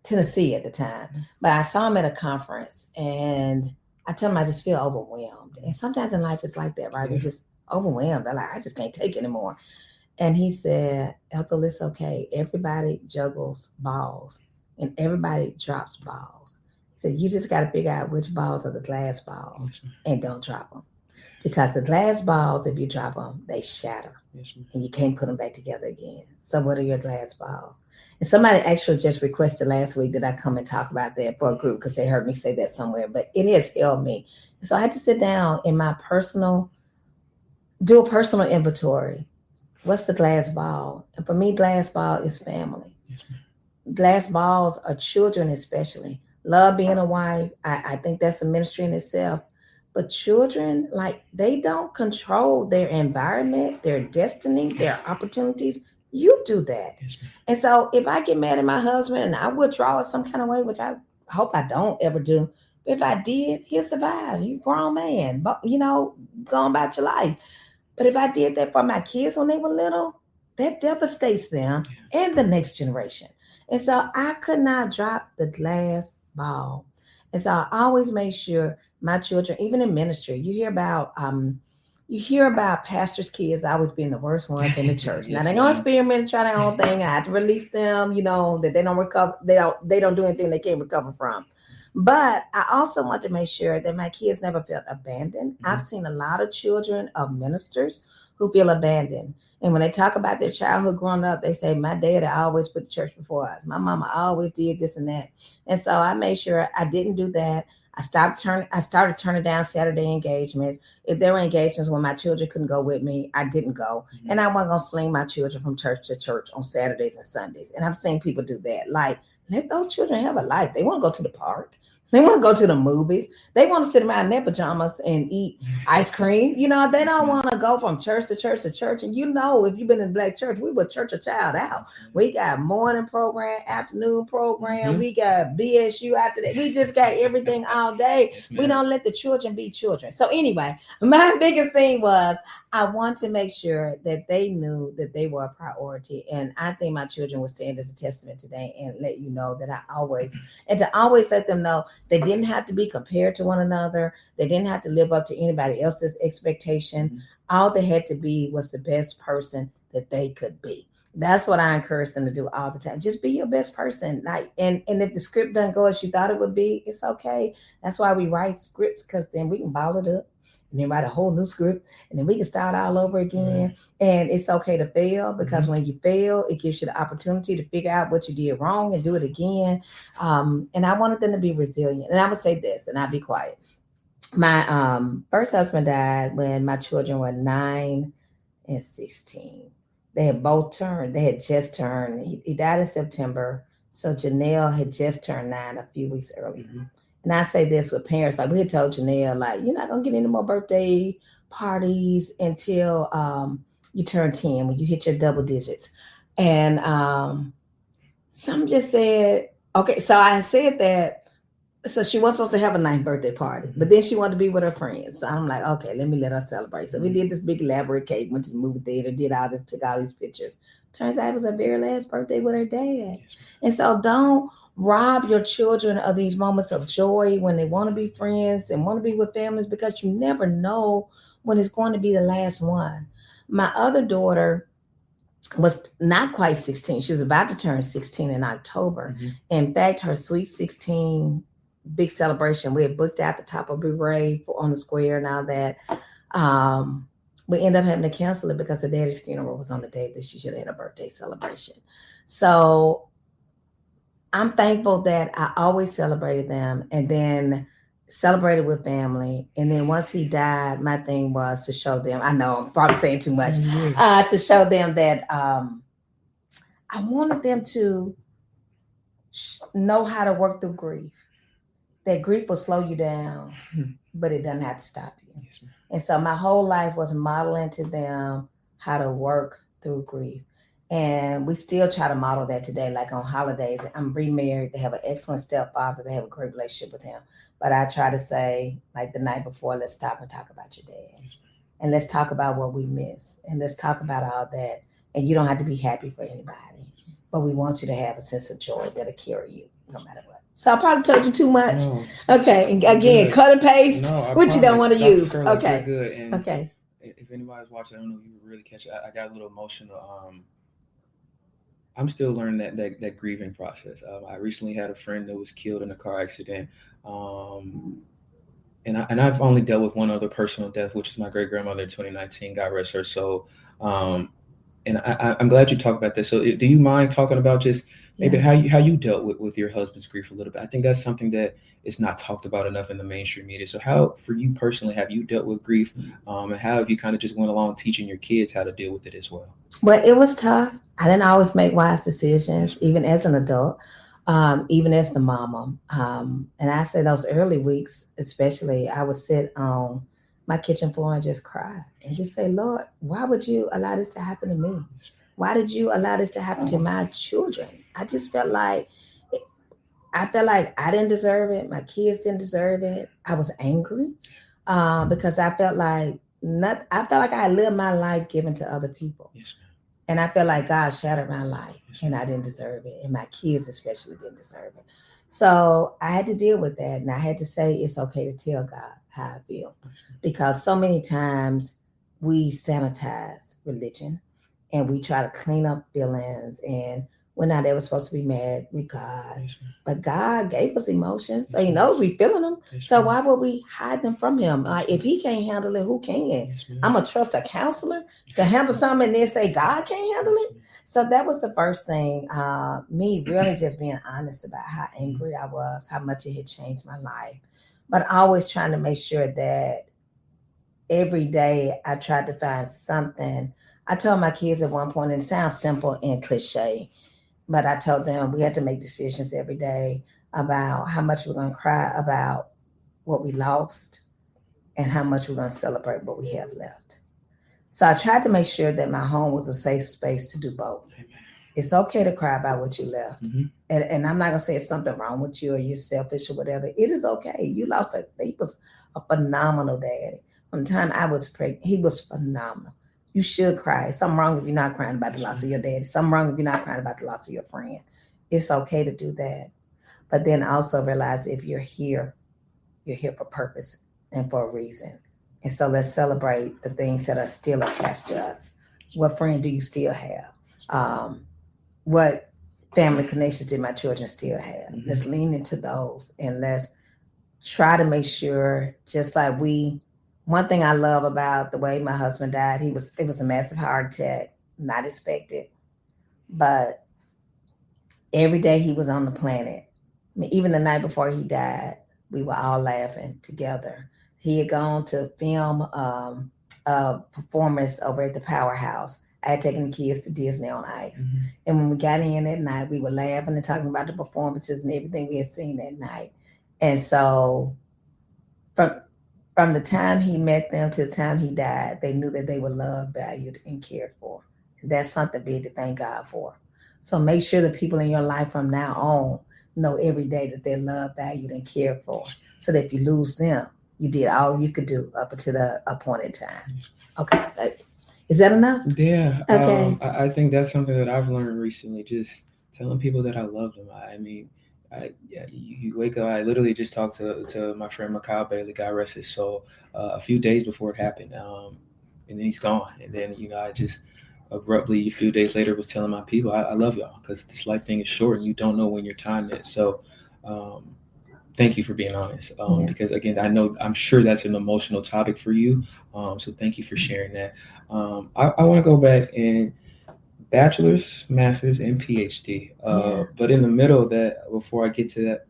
Tennessee at the time. But I saw him at a conference, and I told him I just feel overwhelmed. And sometimes in life it's like that, right?
Yeah.
We're just overwhelmed. I'm like, I just can't take it anymore. And he said, Ethel, it's okay. Everybody juggles balls, and everybody drops balls. He said, you just got to figure out which balls are the glass balls and don't drop them. Because the glass balls, if you drop them, they shatter.
Yes,
and you can't put them back together again. So what are your glass balls? And somebody actually just requested last week that I come and talk about that for a group because they heard me say that somewhere, but it has helped me. So I had to sit down in my do a personal inventory. What's the glass ball? And for me, glass ball is family.
Yes,
glass balls are children, especially. Love being a wife. I think that's a ministry in itself. But children, like, they don't control their environment, their destiny, their opportunities. You do that.
yes,
And so if I get mad at my husband and I withdraw in some kind of way, which I hope I don't ever do, but if I did, he'll survive. He's a grown man, but go about your life. But if I did that for my kids when they were little, that devastates them and the next generation. And so I could not drop the glass ball. And so I always make sure my children, even in ministry, you hear about pastors' kids always being the worst ones in the church. Now they're gonna experiment and try their own thing. I have to release them, that they don't recover, they don't do anything they can't recover from. But I also want to make sure that my kids never felt abandoned. Mm-hmm. I've seen a lot of children of ministers who feel abandoned. And when they talk about their childhood growing up, they say, my dad always put the church before us. My mama always did this and that. And so I made sure I didn't do that. I started turning down Saturday engagements. If there were engagements when my children couldn't go with me, I didn't go. Mm-hmm. And I wasn't going to sling my children from church to church on Saturdays and Sundays. And I've seen people do that. Like, let those children have a life. They want to go to the park. They want to go to the movies. They want to sit around in their pajamas and eat ice cream. They don't want to go from church to church to church. And if you've been in Black church, we would church a child out. We got morning program, afternoon program. Mm-hmm. We got BSU after that. We just got everything all day. Yes, we don't let the children be children. So anyway, my biggest thing was I want to make sure that they knew that they were a priority. And I think my children will stand as a testament today and let you know that I always let them know they didn't have to be compared to one another. They didn't have to live up to anybody else's expectation. Mm-hmm. All they had to be was the best person that they could be. That's what I encourage them to do all the time. Just be your best person. And if the script doesn't go as you thought it would be, it's okay. That's why we write scripts, because then we can bottle it up and then write a whole new script, and then we can start all over again. Mm-hmm. And it's okay to fail, because when you fail, it gives you the opportunity to figure out what you did wrong and do it again. And I wanted them to be resilient. And I would say this, and I'll be quiet. My first husband died when my children were 9 and 16. They had just turned. He died in September. So Janelle had just turned 9 a few weeks earlier. Mm-hmm. And I say this with parents, like, we had told Janelle, like, you're not going to get any more birthday parties until you turn 10, when you hit your double digits. And some just said, okay, so I said that. So she was supposed to have a 9th birthday party, but then she wanted to be with her friends. So I'm like, okay, let me let her celebrate. So we did this big elaborate cake, went to the movie theater, did all this, took all these pictures. Turns out it was her very last birthday with her dad. And so don't rob your children of these moments of joy when they want to be friends and want to be with families, because you never know when it's going to be the last one. My other daughter was not quite 16. She was about to turn 16 in October. Mm-hmm. In fact, her Sweet 16 big celebration, we had booked out the top of Beret on the square and all that. We ended up having to cancel it because her daddy's funeral was on the day that she should have had a birthday celebration. So I'm thankful that I always celebrated them, and then celebrated with family. And then once he died, my thing was to show them, I know I'm probably saying too much, to show them that I wanted them to know how to work through grief. That grief will slow you down, but it doesn't have to stop you. Yes, and so my whole life was modeling to them how to work through grief. And we still try to model that today, like on holidays. I'm remarried. They have an excellent stepfather. They have a great relationship with him. But I try to say, like the night before, let's stop and talk about your dad. And let's talk about what we miss. And let's talk about all that. And you don't have to be happy for anybody. But we want you to have a sense of joy that'll carry you no matter what. So I probably told you too much.
No,
okay. And again,
good.
Cut and paste,
No,
which you don't want to use.
Scurlock,
okay.
Good. And
okay.
If anybody's watching, I don't know if you really catch it. I got a little emotional. I'm still learning that grieving process. I recently had a friend that was killed in a car accident. And I've only dealt with one other personal death, which is my great grandmother in 2019. God rest her soul. And I'm glad you talked about this. So, do you mind talking about just maybe how you dealt with your husband's grief a little bit? I think that's something that is not talked about enough in the mainstream media. So, how, for you personally, have you dealt with grief, and how have you kind of just went along teaching your kids how to deal with it as well?
Well, it was tough. I didn't always make wise decisions, even as an adult. Even as the mama. And I say those early weeks, especially, I would sit on my kitchen floor and just cry and just say, Lord, why would you allow this to happen to me? Why did you allow this to happen to my children? I just felt like I didn't deserve it. My kids didn't deserve it. I was angry because I felt like I lived my life given to other people.
Yes, ma'am.
And I felt like God shattered my life and I didn't deserve it. And my kids especially didn't deserve it. So I had to deal with that. And I had to say, it's okay to tell God how I feel. Because so many times we sanitize religion and we try to clean up feelings, and we're not ever supposed to be mad with God. But God gave us emotions. So he knows we're feeling them. So why would we hide them from him? If he can't handle it, who can? I'm going to trust a counselor to handle something and then say God can't handle it? So that was the first thing. Me really just being honest about how angry I was, how much it had changed my life. But always trying to make sure that every day I tried to find something. I told my kids at one point, and it sounds simple and cliche, but I told them we had to make decisions every day about how much we're going to cry about what we lost and how much we're going to celebrate what we have left. So I tried to make sure that my home was a safe space to do both. Amen. It's okay to cry about what you left. Mm-hmm. And I'm not going to say it's something wrong with you or you're selfish or whatever. It is okay. You lost he was a phenomenal daddy. From the time I was pregnant, he was phenomenal. You should cry. It's something wrong if you're not crying about the loss of your daddy. Something wrong if you're not crying about the loss of your friend. It's okay to do that. But then also realize if you're here for purpose and for a reason. And so let's celebrate the things that are still attached to us. What friend do you still have? What family connections did my children still have? Mm-hmm. Let's lean into those and let's try to make sure, just like one thing I love about the way my husband died, it was a massive heart attack, not expected. But every day he was on the planet, I mean, even the night before he died, we were all laughing together. He had gone to film a performance over at the Powerhouse. I had taken the kids to Disney on Ice. Mm-hmm. And when we got in that night, we were laughing and talking about the performances and everything we had seen that night. And so from the time he met them to the time he died, they knew that they were loved, valued, and cared for. And that's something big to thank God for. So make sure the people in your life from now on know every day that they're loved, valued, and cared for. So that if you lose them, you did all you could do up until the appointed time. Okay. Is that enough?
Yeah.
Okay.
I think that's something that I've learned recently, just telling people that I love them. I mean, you wake up. I literally just talked to my friend Mikhail Bailey, God rest his soul, a few days before it happened, and then he's gone. And then I just abruptly a few days later was telling my people, I love y'all, because this life thing is short and you don't know when your time is. So thank you for being honest, because again, I'm sure that's an emotional topic for you. So thank you for sharing that. I want to go back and bachelor's, master's, and PhD. But in the middle of that, before I get to that,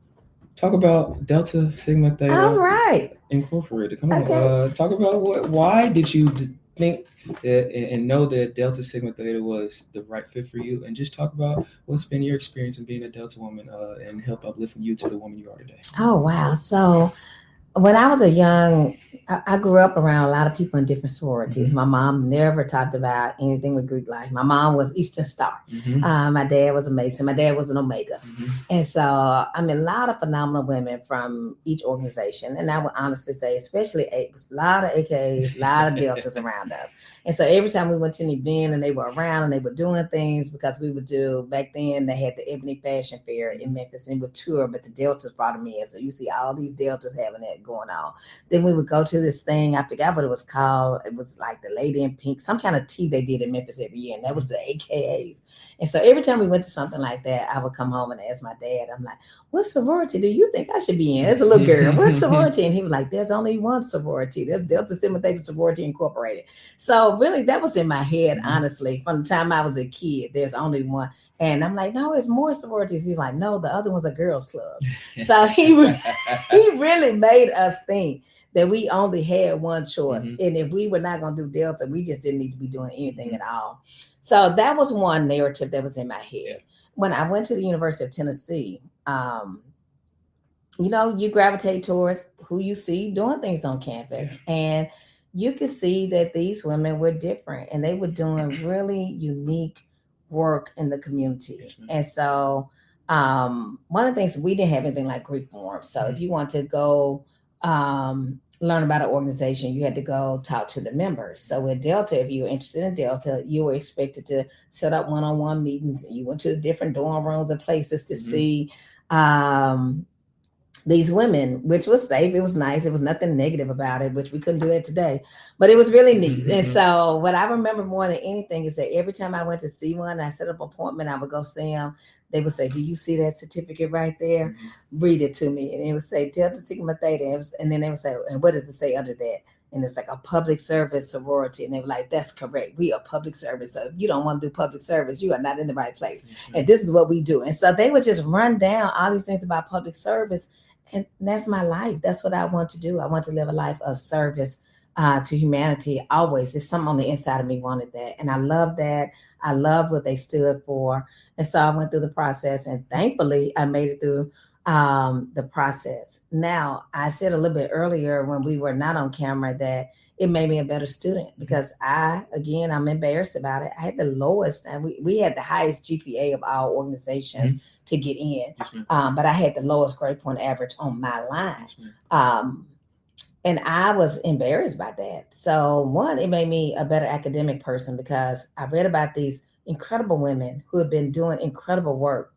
talk about Delta Sigma Theta.
All right.
Incorporated. Come on. Talk about why did you think that and know that Delta Sigma Theta was the right fit for you, and just talk about what's been your experience in being a Delta woman and help uplifting you to the woman you are today.
Oh, wow. So When I was I grew up around a lot of people in different sororities.
Mm-hmm.
My mom never talked about anything with Greek life. My mom was Eastern Star.
Mm-hmm.
My dad was a Mason. My dad was an Omega.
Mm-hmm.
And so, I mean, a lot of phenomenal women from each organization. And I would honestly say, especially a lot of AKs, a lot of Deltas around us. And so every time we went to an event and they were around and they were doing things, because we would do, back then they had the Ebony Fashion Fair in Memphis and we would tour, but the Deltas brought them in. So you see all these Deltas having that going on. Then we would go to this thing, I forgot what it was called. It was like the Lady in Pink, some kind of tea they did in Memphis every year. And that was the AKAs. And so every time we went to something like that, I would come home and ask my dad, I'm like, what sorority do you think I should be in? As a little girl, what sorority? And he was like, there's only one sorority. There's Delta Sigma Theta Sorority Incorporated. So really that was in my head, honestly, from the time I was a kid, there's only one. And I'm like, no, it's more sororities. He's like, no, the other ones are girls' clubs. So he really made us think that we only had one choice.
Mm-hmm.
And if we were not going to do Delta, we just didn't need to be doing anything at all. So that was one narrative that was in my head. When I went to the University of Tennessee, you gravitate towards who you see doing things on campus. And you could see that these women were different and they were doing really unique work in the community.
Yes,
and so one of the things, we didn't have anything like Greek forms. So if you want to go learn about an organization, you had to go talk to the members. So with Delta, if you were interested in Delta, you were expected to set up one-on-one meetings. You went to different dorm rooms and places to see these women, which was safe. It was nice. It was nothing negative about it, which we couldn't do that today, but it was really neat. And so what I remember more than anything is that every time I went to see one, I set up an appointment, I would go see them. They would say, do you see that certificate right there? Read it to me. And it would say Delta Sigma Theta. And then they would say, and what does it say under that? And it's like a public service sorority. And they were like, that's correct. We are public service. So if you don't want to do public service, you are not in the right place. And this is what we do. And so they would just run down all these things about public service. And that's my life. That's what I want to do. I want to live a life of service to humanity. Always. There's something on the inside of me wanted that. And I love that. I love what they stood for. And so I went through the process, and thankfully I made it through the process. Now, I said a little bit earlier when we were not on camera that it made me a better student, because I'm embarrassed about it. I had the lowest, and we had the highest GPA of our organizations to get in. But I had the lowest grade point average on my line. And I was embarrassed by that. So one, it made me a better academic person, because I read about these incredible women who have been doing incredible work,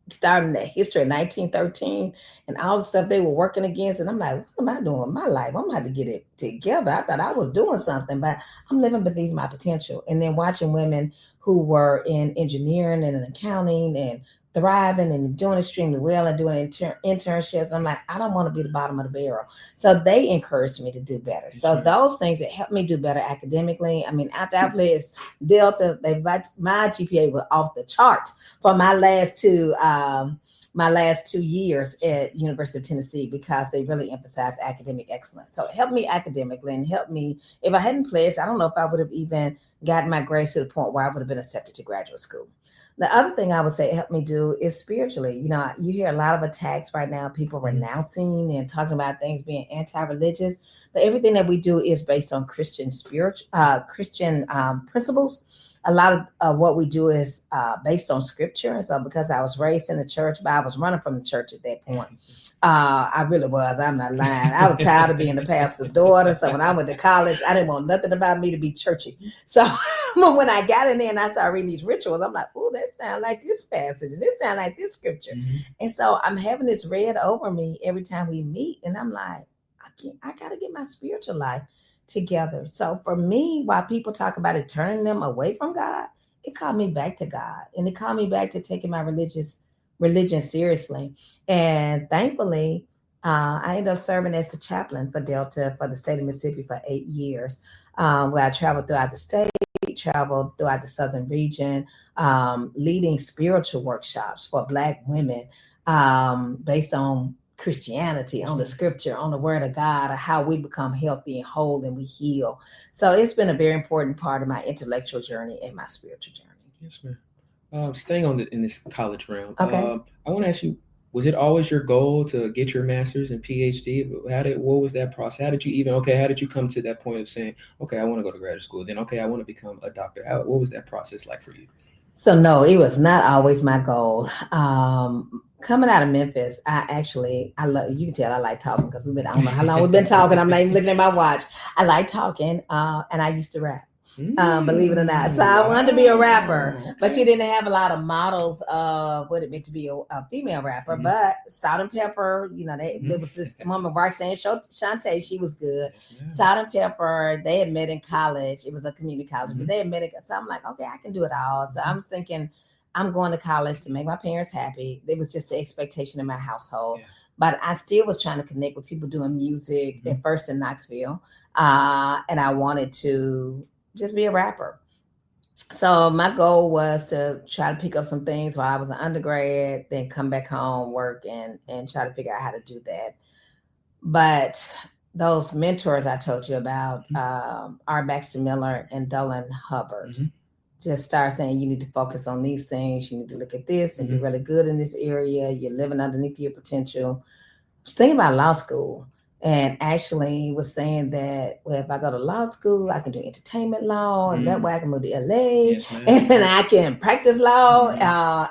starting that history of 1913 and all the stuff they were working against. And I'm like, what am I doing with my life? I'm gonna have to get it together. I thought I was doing something, but I'm living beneath my potential. And then watching women who were in engineering and in accounting and thriving and doing extremely well and doing internships. I'm like, I don't want to be the bottom of the barrel. So they encouraged me to do better. So those things that helped me do better academically. I mean, after I placed Delta, my GPA was off the charts for my last two years at University of Tennessee, because they really emphasized academic excellence. So it helped me academically, and helped me. If I hadn't pledged, I don't know if I would have even gotten my grades to the point where I would have been accepted to graduate school. The other thing I would say it helped me do is spiritually. You hear a lot of attacks right now, people renouncing and talking about things being anti-religious, but everything that we do is based on Christian principles. A lot of what we do is based on scripture. And so because I was raised in the church, but I was running from the church at that point. I really was. I'm not lying. I was tired of being the pastor's daughter. So when I went to college, I didn't want nothing about me to be churchy. So when I got in there and I started reading these rituals, I'm like, oh, that sounds like this passage, and this sounds like this scripture. And so I'm having this read over me every time we meet. And I'm like, I got to get my spiritual life together. So for me, while people talk about it turning them away from God, it called me back to God, and it called me back to taking my religion seriously. And thankfully, I ended up serving as the chaplain for Delta for the state of Mississippi for 8 years, where I traveled throughout the state, traveled throughout the southern region, leading spiritual workshops for Black women based on Christianity, on the scripture, on the word of God, of how we become healthy and whole and we heal. So it's been a very important part of my intellectual journey and my spiritual journey.
Yes, ma'am. Staying in this college realm,
okay.
I want to ask you, Was it always your goal to get your master's and PhD? What was that process? How did you come to that point of saying, okay, I want to go to graduate school, then okay, I want to become a doctor? What was that process like for you?
So no, it was not always my goal. Coming out of Memphis, I love, you can tell I like talking because I don't know how long we've been talking. I'm not even looking at my watch. I like talking, and I used to rap. Believe it or not. So I wanted to be a rapper, but you didn't have a lot of models of what it meant to be a female rapper. Mm-hmm. But Salt and Pepper, there was this woman, Barksdale, Shantae, she was good. Yes, Salt and Pepper, they had met in college. It was a community college, but they had met. So I'm like, okay, I can do it all. So I was thinking, I'm going to college to make my parents happy. It was just the expectation in my household. Yeah. But I still was trying to connect with people doing music at first in Knoxville. And I wanted to just be a rapper. So my goal was to try to pick up some things while I was an undergrad, then come back home, work, and try to figure out how to do that. But those mentors I told you about, R. Baxter Miller and Daylan Hubbard, just start saying you need to focus on these things. You need to look at this and be really good in this area. You're living underneath your potential. I was thinking about law school. And actually was saying that, well, if I go to law school, I can do entertainment law, and that way I can move to LA, and I can practice law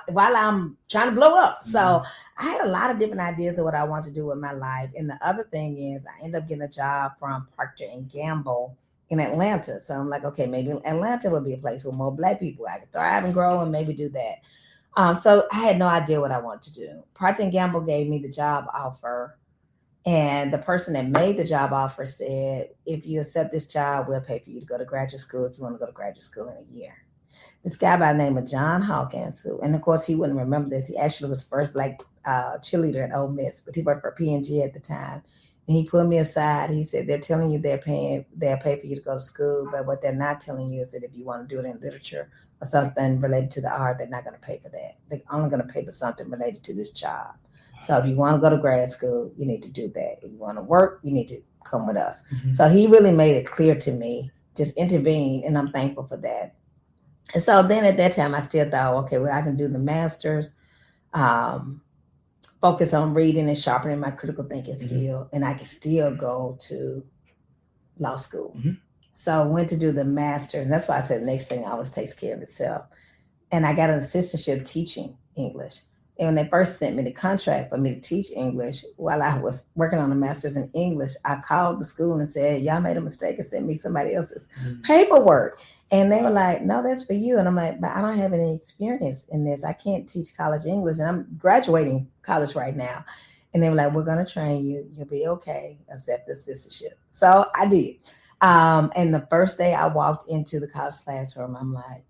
while I'm trying to blow up. So I had a lot of different ideas of what I want to do with my life. And the other thing is I ended up getting a job from Procter & Gamble in Atlanta. So I'm like, okay, maybe Atlanta would be a place with more Black people. I could thrive and grow and maybe do that. So I had no idea what I wanted to do. Procter & Gamble gave me the job offer. And the person that made the job offer said, if you accept this job, we'll pay for you to go to graduate school if you want to go to graduate school in a year. This guy by the name of John Hawkins, and of course he wouldn't remember this. He actually was the first Black cheerleader at Ole Miss, but he worked for P&G at the time. And he pulled me aside. He said, they're telling you they'll pay for you to go to school, but what they're not telling you is that if you want to do it in literature or something related to the art, they're not going to pay for that. They're only going to pay for something related to this job. So if you want to go to grad school, you need to do that. If you want to work, you need to come with us. So he really made it clear to me, just intervene, and I'm thankful for that. And so then at that time, I still thought, okay, well, I can do the master's, focus on reading and sharpening my critical thinking skill, and I can still go to law school. So I went to do the master's, and that's why I said the next thing always takes care of itself. And I got an assistantship teaching English. And when they first sent me the contract for me to teach English while I was working on a master's in English, I called the school and said, y'all made a mistake and sent me somebody else's paperwork. And they were like, no, that's for you. And I'm like, but I don't have any experience in this. I can't teach college English. And I'm graduating college right now. And they were like, we're going to train you. You'll be okay. Accept the assistantship. So I did. And the first day I walked into the college classroom, I'm like,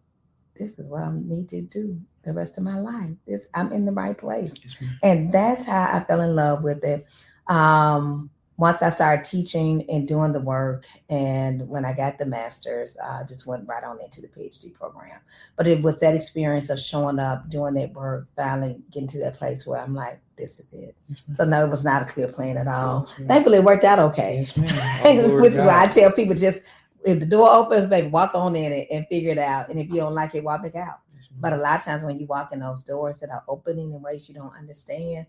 this is what I need to do the rest of my life. I'm in the right place. And that's how I fell in love with it. Once I started teaching and doing the work, and when I got the master's, I just went right on into the PhD program. But it was that experience of showing up, doing that work, finally getting to that place where I'm like, this is it. So no, it was not a clear plan at all. Thankfully, it worked out okay. Which is why I tell people, just if the door opens, baby, walk on in it and figure it out. And if you don't like it, walk back out. But a lot of times when you walk in those doors that are opening in ways you don't understand,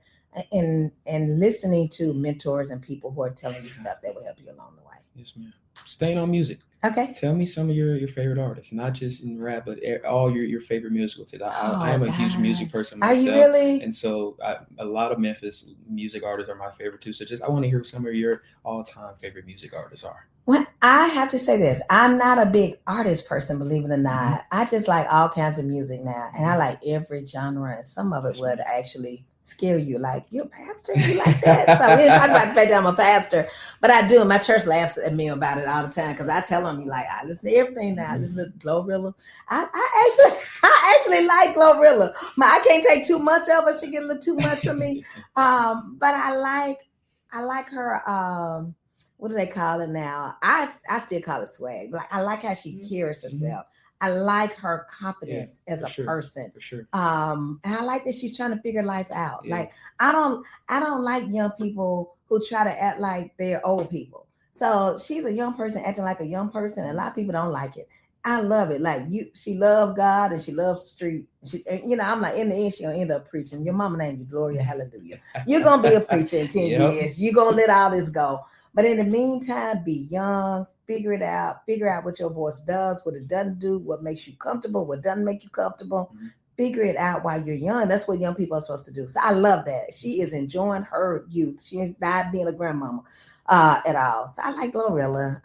and listening to mentors and people who are telling you stuff that will help you along the way.
Yes, ma'am. Staying on music.
Okay.
Tell me some of your favorite artists, not just in rap, but all your favorite musical taste. I am a huge music person myself. Are you really? And so a lot of Memphis music artists are my favorite too. So I want to hear some of your all-time favorite music artists are.
Well, I have to say this. I'm not a big artist person, believe it or not. I just like all kinds of music now. And I like every genre. And some of it would actually scare you. Like, you're a pastor? You like that? So we didn't talk about the fact that I'm a pastor. But I do. And my church laughs at me about it all the time. Because I tell them, like, I listen to everything now. I listen to Glorilla. I actually like Glorilla. I can't take too much of her. She get a little too much for me. But I like her... what do they call it now? I still call it swag. But I like how she carries herself. I like her confidence as a person. For sure. And I like that she's trying to figure life out. Yeah. Like I don't like young people who try to act like they're old people. So she's a young person acting like a young person. And a lot of people don't like it. I love it. Like she loves God and she loves street. I'm like, in the end, she'll end up preaching. Your mama named you Gloria, hallelujah. You're gonna be a preacher in 10 years. You're gonna let all this go. But in the meantime, be young, figure it out, figure out what your voice does, what it doesn't do, what makes you comfortable, what doesn't make you comfortable. Figure it out while you're young. That's what young people are supposed to do. So I love that. She is enjoying her youth. She is not being a grandmama at all. So I like Glorilla.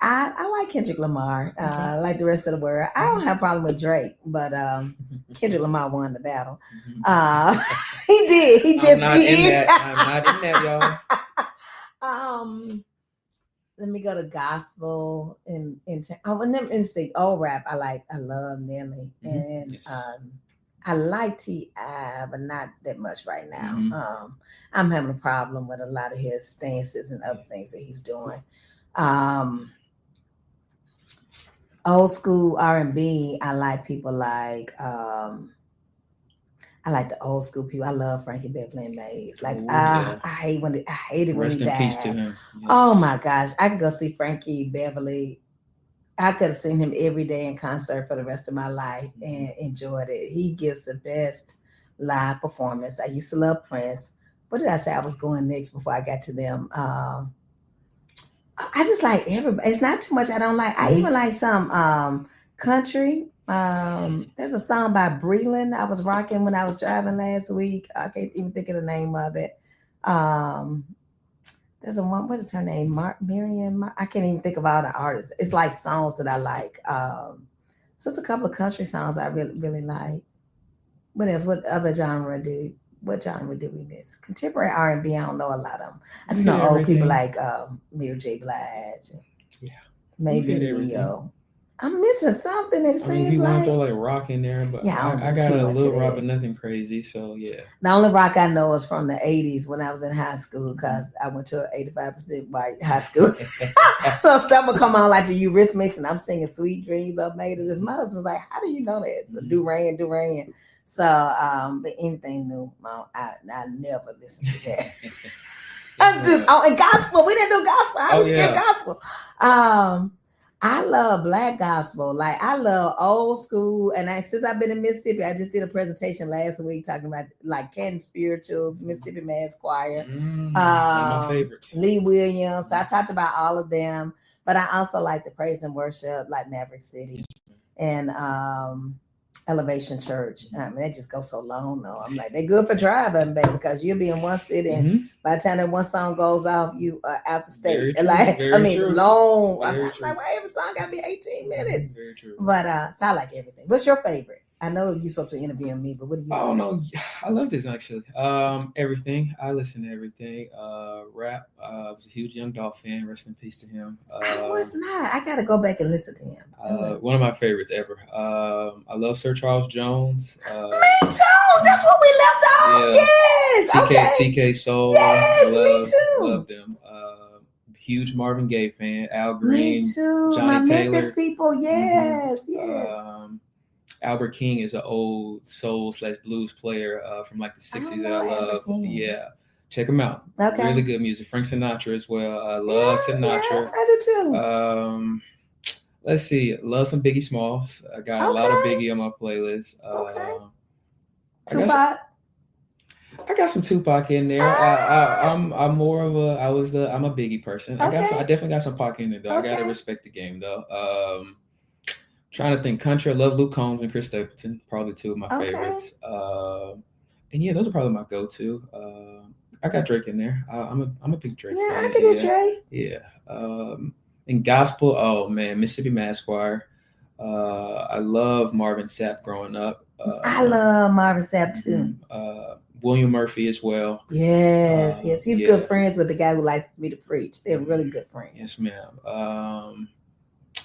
I like Kendrick Lamar, like the rest of the world. I don't have a problem with Drake, but Kendrick Lamar won the battle. He did. He just
I'm not in that, y'all.
Let me go to gospel and see old rap. I love Nelly and
Yes.
I like T.I., but not that much right now. I'm having a problem with a lot of his stances and other things that he's doing. Old school R&B, I like people like I like the old school people. I love Frankie Beverly and Mays. Like I hate it when he died. Rest in peace to him. Yes. Oh my gosh, I could go see Frankie Beverly. I could have seen him every day in concert for the rest of my life and enjoyed it. He gives the best live performance. I used to love Prince. What did I say I was going next before I got to them? I just like everybody. It's not too much I don't like. I even like some country. There's a song by Breland I was rocking when I was driving last week. I can't even think of the name of it. There's a one. What is her name? Miriam. I can't even think of all the artists. It's like songs that I like. So it's a couple of country songs I really really like. What else? What other genre do? What genre did we miss? Contemporary R&B, I don't know a lot of them. I just know old people like Mary J. Blige. Yeah. Maybe Leo. I'm missing something. It seems
you
like
want to throw like rock in there, but yeah, I got a little rock, but nothing crazy. So yeah.
The only rock I know is from the 80s when I was in high school because I went to an 85% white high school. So stuff would come on like the Eurythmics and I'm singing Sweet Dreams Are Made of This. My husband was like, how do you know that? It's a Duran. So, but anything new, I never listen to that. And gospel, we didn't do gospel. I was skip gospel. I love Black gospel. Like I love old school. And since I've been in Mississippi, I just did a presentation last week talking about like Canton Spirituals, Mississippi Mass Choir,
one of my favorites.
Lee Williams. So I talked about all of them, but I also like the praise and worship, like Maverick City and Elevation Church. They just go so long though. I'm like, they're good for driving, baby, because you'll be in one city and by the time that one song goes off, you are out the state. Long. I'm like, why every song gotta be 18 minutes? Very true. But so I like everything. What's your favorite? I know you're supposed to interview me, but what do you
like? No, I love this actually. Everything. I listen to everything. Rap. I was a huge Young Dolph fan. Rest in peace to him.
I was not. I gotta go back and listen to him.
One of my favorites ever. I love Sir Charles Jones.
Me too. That's what we left off. Yeah. Yes.
TK Soul.
Yes, me too.
Love them. Huge Marvin Gaye fan. Al Green.
Me too.
Johnny
my
Taylor.
Memphis people. Yes. Yes.
Albert King is an old soul/blues player from like the 60s that I love. Yeah, check him out.
Okay.
Really good music. Frank Sinatra as well. I love Sinatra.
Yeah, I do
too. Let's see. Love some Biggie Smalls. I got a lot of Biggie on my playlist.
Tupac.
I got some Tupac in there. I'm more of I'm a Biggie person. I definitely got some Pac in there though. I gotta respect the game though. Trying to think country. I love Luke Combs and Chris Stapleton, probably two of my favorites. And yeah, those are probably my go-to. I got Drake in there. I'm a big Drake fan.
I can do Drake.
Yeah. And gospel, oh man, Mississippi Mass Choir. I love Marvin Sapp growing up.
I love Marvin Sapp too.
William Murphy as well.
Yes. He's good friends with the guy who likes me to preach. They're really good friends.
Yes, ma'am.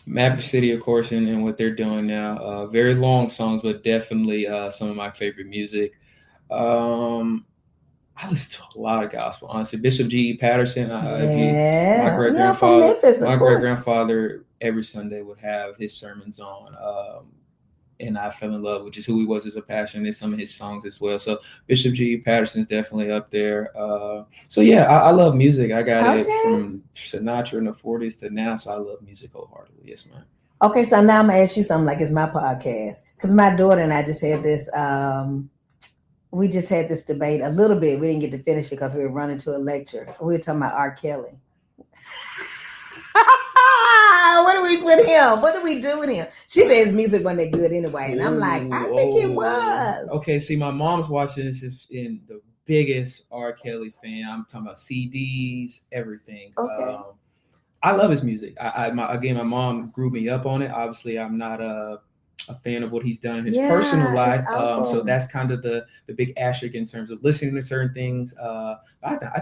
Maverick City, of course, and what they're doing now. Very long songs, but definitely some of my favorite music. I listen to a lot of gospel, honestly. Bishop G.E. Patterson. My great-grandfather every Sunday would have his sermons on. And I Fell in Love, which is who he was as a passion, and some of his songs as well. So Bishop G.E. Patterson's definitely up there. So yeah, I love music. I got it from Sinatra in the 40s to now, so I love music wholeheartedly. Yes, man.
Okay, so now I'm gonna ask you something like it's my podcast. Because my daughter and I just had this we just had this debate a little bit. We didn't get to finish it because we were running to a lecture. We were talking about R. Kelly. What do we put him? What do we do with him? She says music wasn't that good anyway. And I'm like, I think it was.
Okay, see, my mom's watching this is in the biggest R. Kelly fan. I'm talking about CDs, everything.
Okay.
I love his music. My mom grew me up on it. Obviously, I'm not a fan of what he's done in his personal life. So that's kind of the big asterisk in terms of listening to certain things. I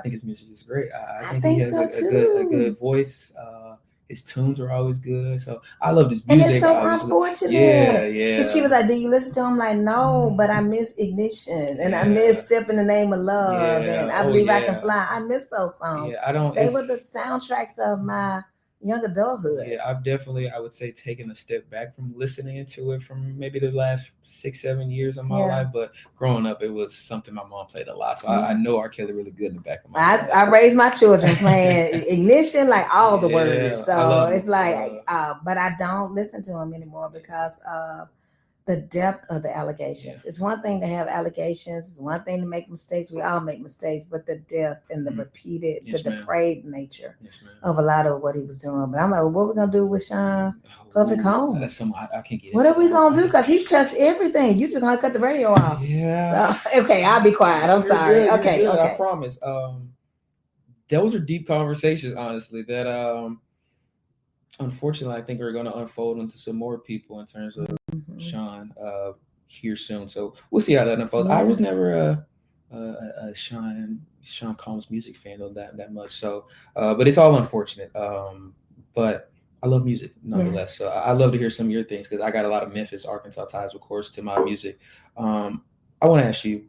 think his music is great. I think he has a good voice. His tunes are always good. So I love his music.
And it's so unfortunate.
Yeah.
Because she was like, do you listen to him? I'm like, no, but I miss Ignition. And I miss Step in the Name of Love. And I Believe I Can Fly. I miss those songs.
Yeah,
they were the soundtracks of my young adulthood.
Yeah, I would say, taken a step back from listening to it from maybe the last 6-7 years of my life. But growing up, it was something my mom played a lot. So I know R. Kelly really good in the back of my head.
I raised my children playing Ignition, like all the words. So it's like, but I don't listen to him anymore because the depth of the allegations. It's one thing to have allegations. It's one thing to make mistakes. We all make mistakes, but the depth and the repeated, the depraved nature of a lot of what he was doing. But I'm like, well, what are we gonna do with Sean Puffy Combs?
That's something I can't get.
What are we gonna do? Because he's touched everything. You just gonna cut the radio off.
Yeah.
So, okay, I'll be quiet. I'm sorry. Okay.
I promise. Those are deep conversations, honestly, that unfortunately I think are going to unfold into some more people in terms of Sean here soon. So we'll see how that unfolds. I was never a Sean Combs music fan of that much. So, but it's all unfortunate. But I love music nonetheless. So I love to hear some of your things because I got a lot of Memphis, Arkansas ties, of course, to my music. I want to ask you,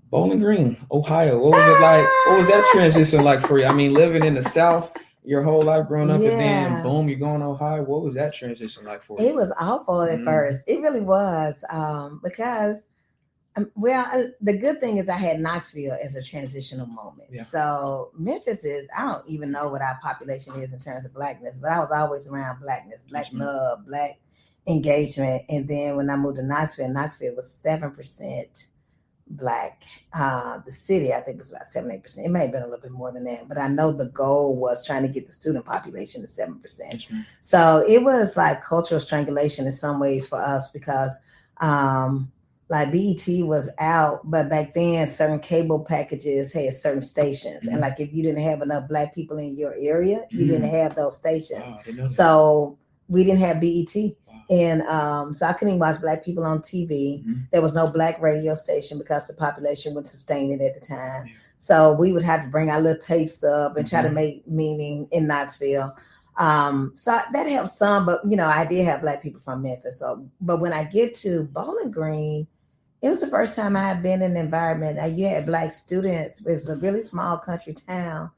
Bowling Green, Ohio. What was it like? What was that transition like for you? I mean, living in the South your whole life growing up, and then boom, you're going to Ohio. What was that transition like for you?
It was awful at first. It really was because, the good thing is I had Knoxville as a transitional moment. Yeah. So Memphis is, I don't even know what our population is in terms of blackness, but I was always around blackness, black love, black engagement. And then when I moved to Knoxville was 7%. Black. The city, I think, was about 7-8%. It may have been a little bit more than that, but I know the goal was trying to get the student population to 7%. So it was like cultural strangulation in some ways for us because like BET was out, but back then certain cable packages had certain stations. And like if you didn't have enough black people in your area, you didn't have those stations. So we didn't have BET. And so I couldn't even watch black people on TV. There was no black radio station because the population would sustain it at the time. So we would have to bring our little tapes up and try to make meaning in Knoxville. So that helped some, but I did have black people from Memphis. So, but when I get to Bowling Green, it was the first time I had been in an environment. You had black students. It was a really small country town.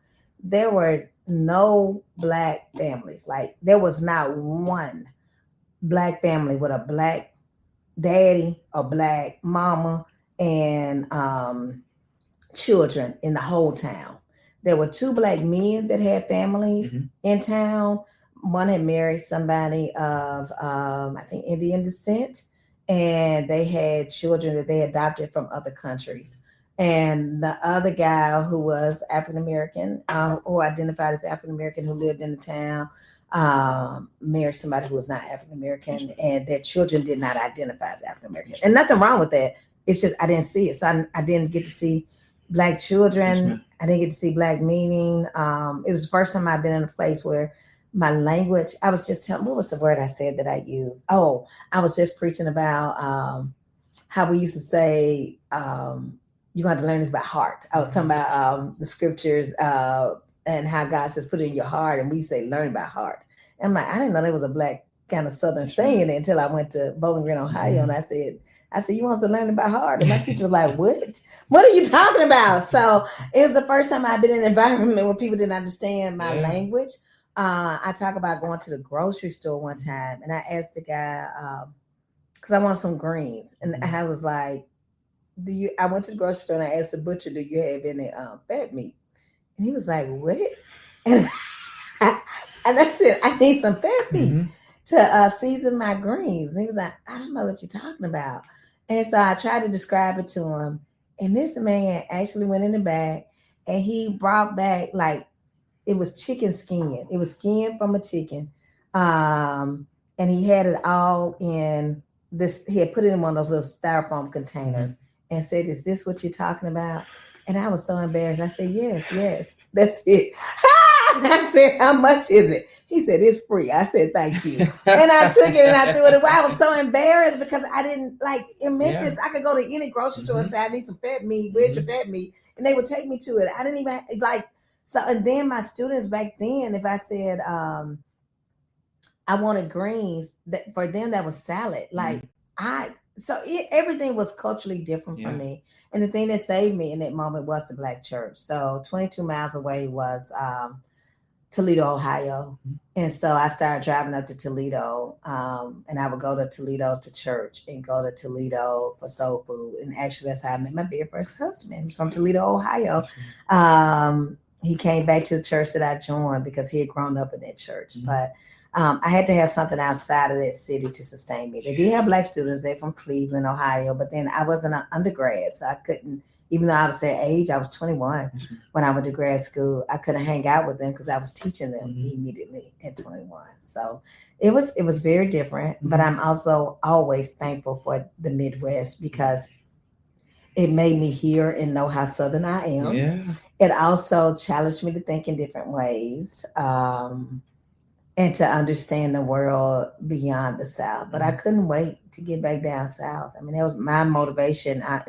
There were no black families. Like there was not one black family with a black daddy, a black mama, and children in the whole town. There were 2 black men that had families in town. One had married somebody of, I think, Indian descent, and they had children that they adopted from other countries. And the other guy who was African-American, who identified as African-American, who lived in the town, married somebody who was not African-American, and their children did not identify as African-American. And nothing wrong with that. It's just I didn't see it. So I didn't get to see black children. I didn't get to see black meaning. It was the first time I've been in a place where my language, I was just telling, what was the word I said that I used? Oh, I was just preaching about how we used to say, you got to learn this by heart. I was talking about the scriptures and how God says, put it in your heart. And we say, learn by heart. And I'm like, I didn't know there was a black kind of Southern saying it until I went to Bowling Green, Ohio. And I said, you want us to learn it by heart? And my teacher was like, what? What are you talking about? So it was the first time I've been in an environment where people didn't understand my language. I talk about going to the grocery store one time, and I asked the guy, because I want some greens. And I was like, I went to the grocery store and I asked the butcher, do you have any fat meat? And he was like, what? And I said, I need some fat meat. to season my greens. And he was like, I don't know what you're talking about. And so I tried to describe it to him. And this man actually went in the back and he brought back like it was chicken skin. It was skin from a chicken. And he had it all in this, he had put it in one of those little styrofoam containers and said, is this what you're talking about? And I was so embarrassed. I said, yes, that's it. I said, how much is it? He said, it's free. I said, thank you. And I took it and I threw it away. I was so embarrassed because I didn't like in Memphis, I could go to any grocery store and say, I need some fat meat. Where's your fat meat? And they would take me to it. I didn't even like, so, and then my students back then, if I said, I wanted greens, that for them, that was salad. Like everything was culturally different for me. And the thing that saved me in that moment was the Black church. So 22 miles away was Toledo, Ohio. And so I started driving up to Toledo and I would go to Toledo to church and go to Toledo for soul food. And actually that's how I met my very first husband. He's from Toledo, Ohio. He came back to the church that I joined because he had grown up in that church. But I had to have something outside of that city to sustain me. They did have Black students. They're from Cleveland, Ohio. But then I wasn't an undergrad, so I couldn't, even though I was that age, I was 21 when I went to grad school. I couldn't hang out with them because I was teaching them immediately at 21. So it was very different. But I'm also always thankful for the Midwest because it made me hear and know how Southern I am. Yeah. It also challenged me to think in different ways and to understand the world beyond the South. But I couldn't wait to get back down South. I mean, that was my motivation. I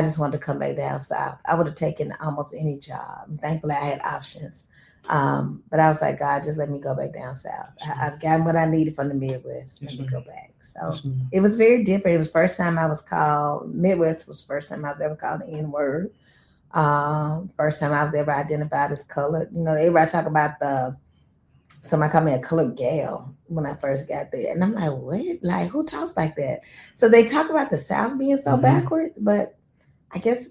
just wanted to come back down South. I would have taken almost any job. Thankfully, I had options. But I was like, God, just let me go back down South. I've gotten what I needed from the Midwest. Let me go back. So it was very different. It was the first time I was called, Midwest was the first time I was ever called the N-word. First time I was ever identified as colored. You know, everybody talk about somebody called me a colored gal when I first got there. And I'm like, what? Like, who talks like that? So they talk about the South being so backwards, but I guess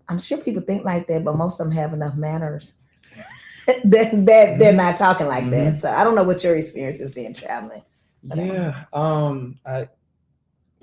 I'm sure people think like that, but most of them have enough manners that they're not talking like that. So I don't know what your experience has been traveling.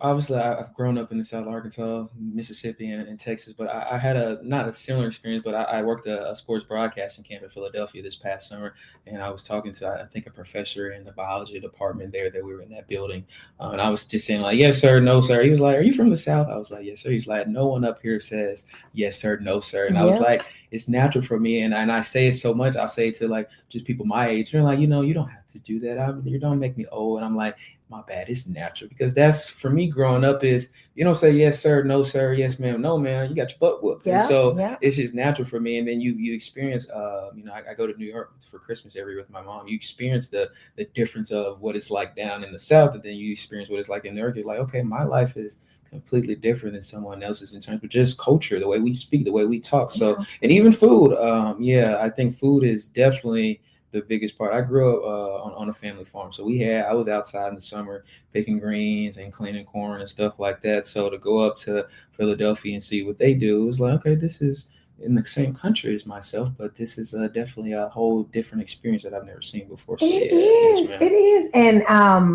Obviously, I've grown up in the South, Arkansas, Mississippi, and Texas, but I had not a similar experience, but I worked a sports broadcasting camp in Philadelphia this past summer, and I was talking to, I think, a professor in the biology department there that we were in that building, and I was just saying, like, yes, sir, no, sir. He was like, are you from the South? I was like, yes, sir. He's like, no one up here says yes, sir, no, sir. And I was like, it's natural for me, and I say it so much. I'll say it to, like, just people my age. They're like, you don't have to do that. You don't make me old. And I'm like, my bad, it's natural, because that's for me growing up is you don't say yes sir, no sir, yes ma'am, no ma'am, you got your butt whooped. And so it's just natural for me. And then you experience I go to New York for Christmas every year with my mom. You experience the difference of what it's like down in the South, and then you experience what it's like in New York. You're like, okay, my life is completely different than someone else's in terms of just culture, the way we speak, the way we talk. So and even food, I think food is definitely the biggest part. I grew up on a family farm, so I was outside in the summer picking greens and cleaning corn and stuff like that. So to go up to Philadelphia and see what they do, it was like, okay, this is in the same country as myself, but this is definitely a whole different experience that I've never seen before. So,
it is. And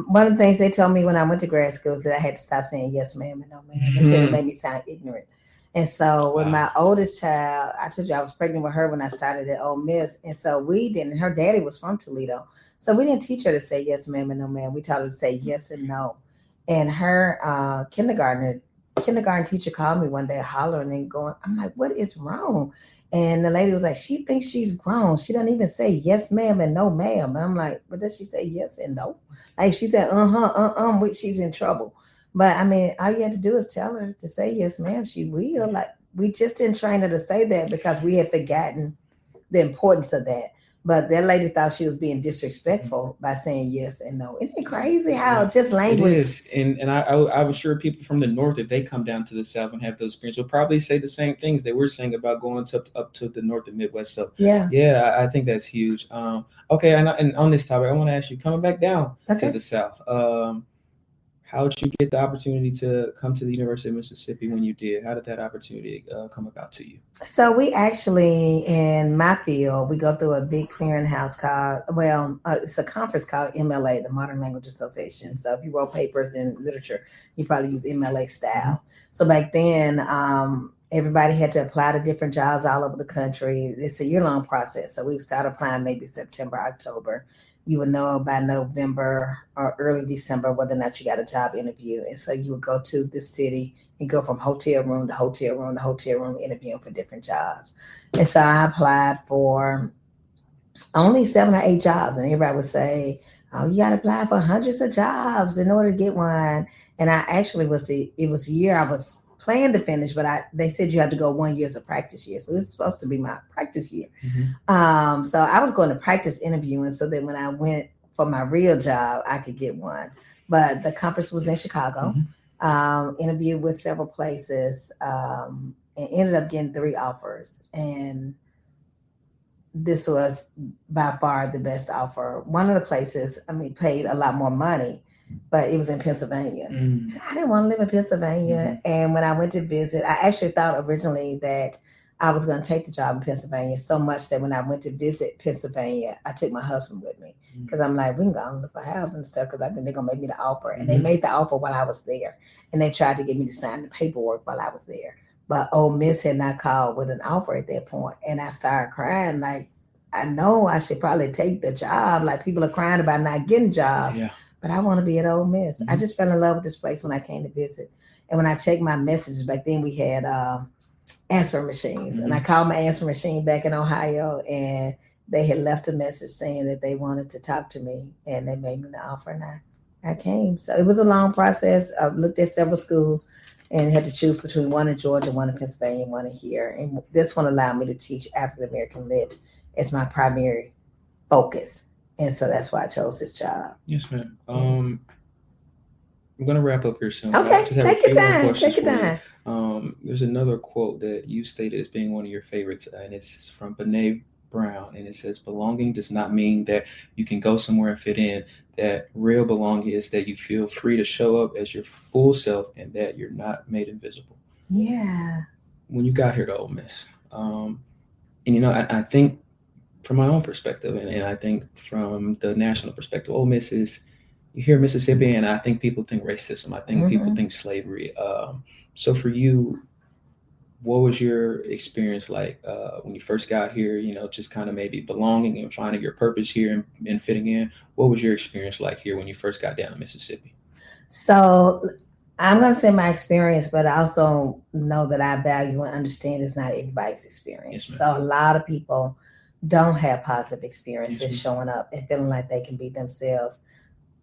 one of the things they told me when I went to grad school is that I had to stop saying yes ma'am and no ma'am. They said it made me sound ignorant. And so with my oldest child, I told you I was pregnant with her when I started at Ole Miss. And so her daddy was from Toledo. So we didn't teach her to say yes, ma'am, and no, ma'am. We taught her to say yes and no. And her kindergarten teacher called me one day hollering and going, I'm like, what is wrong? And the lady was like, she thinks she's grown. She doesn't even say yes, ma'am, and no, ma'am. And I'm like, but does she say yes and no? Like she said, she's in trouble. But I mean, all you have to do is tell her to say yes, ma'am. She will. Like we just didn't train her to say that because we had forgotten the importance of that. But that lady thought she was being disrespectful by saying yes and no. Isn't it crazy how just language?
It is. And I was sure people from the North, if they come down to the South and have those experiences, will probably say the same things they were saying about going up to the North and Midwest. So I think that's huge. Okay, and on this topic, I want to ask you, coming back down to the South. How did you get the opportunity to come to the University of Mississippi when you did? How did that opportunity come about to you?
So we actually, in my field, we go through a big clearinghouse called, it's a conference called MLA, the Modern Language Association. So if you wrote papers in literature, you probably use MLA style. So back then, everybody had to apply to different jobs all over the country. It's a year-long process. So we would start applying maybe September, October. You would know by November or early December whether or not you got a job interview. And so you would go to this city and go from hotel room to hotel room to hotel room interviewing for different jobs. And so I applied for only 7 or 8 jobs. And everybody would say, oh, you got to apply for hundreds of jobs in order to get one. And I actually it was a year I was planned to finish, but they said you have to go 1 year as a practice year. So this is supposed to be my practice year. So I was going to practice interviewing so that when I went for my real job, I could get one. But the conference was in Chicago. Interviewed with several places, and ended up getting 3 offers. And this was by far the best offer. One of the places, paid a lot more money, but it was in Pennsylvania. I didn't want to live in Pennsylvania. And when I went to visit, I actually thought originally that I was going to take the job in Pennsylvania, so much that when I went to visit Pennsylvania, I took my husband with me because I'm like, we can go and look for houses and stuff because I think they're going to make me the offer. And they made the offer while I was there. And they tried to get me to sign the paperwork while I was there. But Ole Miss had not called with an offer at that point. And I started crying like, I know I should probably take the job. Like people are crying about not getting jobs. Yeah. But I want to be at Ole Miss. I just fell in love with this place when I came to visit. And when I checked my messages, back then we had answering machines. And I called my answering machine back in Ohio, and they had left a message saying that they wanted to talk to me, and they made me the offer, and I came. So it was a long process. I looked at several schools and had to choose between one in Georgia, one in Pennsylvania, one in here. And this one allowed me to teach African American Lit as my primary focus. And so that's why I chose this job.
Yes, ma'am. I'm going to wrap up here soon.
Okay, take your time. Take your time.
There's another quote that you stated as being one of your favorites, and it's from Brene Brown, and it says, belonging does not mean that you can go somewhere and fit in. That real belonging is that you feel free to show up as your full self and that you're not made invisible.
Yeah.
When you got here to Ole Miss, and I think from my own perspective, and I think from the national perspective, Ole Miss is, you hear Mississippi, and I think people think racism. I think people think slavery. So for you, what was your experience like when you first got here, just kind of maybe belonging and finding your purpose here and fitting in? What was your experience like here when you first got down to Mississippi?
So I'm going to say my experience, but I also know that I value and understand it's not everybody's experience. Yes, so a lot of people don't have positive experiences showing up and feeling like they can be themselves.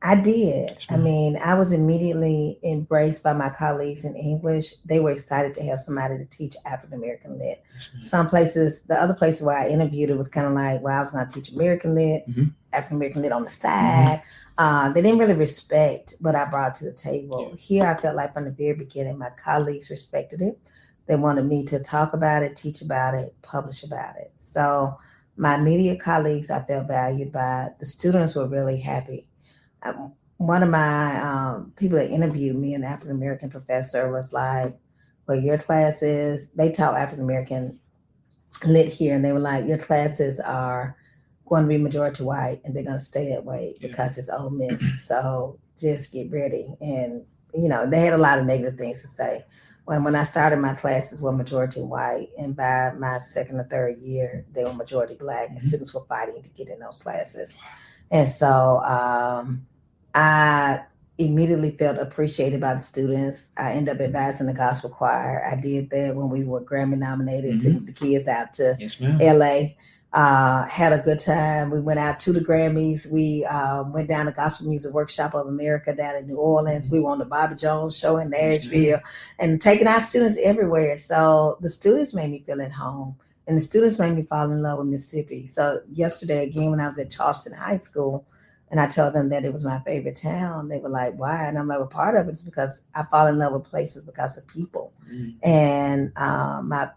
I did. I was immediately embraced by my colleagues in English. They were excited to have somebody to teach African American Lit. Some places, the other places where I interviewed, it was kind of like, well, I was going to teach American Lit, African American Lit on the side. They didn't really respect what I brought to the table. Yeah. Here, I felt like from the very beginning, my colleagues respected it. They wanted me to talk about it, teach about it, publish about it. So my immediate colleagues, I felt valued by. The students were really happy. One of my people that interviewed me, an African American professor, was like, well, your classes, they taught African American Lit here, and they were like, your classes are going to be majority white, and they're going to stay that way because it's Ole Miss. So just get ready. And, they had a lot of negative things to say. When I started, my classes were majority white, and by my second or third year, they were majority Black, and students were fighting to get in those classes. And so I immediately felt appreciated by the students. I ended up advising the gospel choir. I did that when we were Grammy nominated, took the kids out to LA. Had a good time. We went out to the Grammys. We went down to Gospel Music Workshop of America down in New Orleans. We were on the Bobby Jones show in Nashville and taking our students everywhere. So the students made me feel at home, and the students made me fall in love with Mississippi. So yesterday, again, when I was at Charleston High School, and I told them that it was my favorite town, they were like, why? And I'm like, well, part of it is because I fall in love with places because of people. And my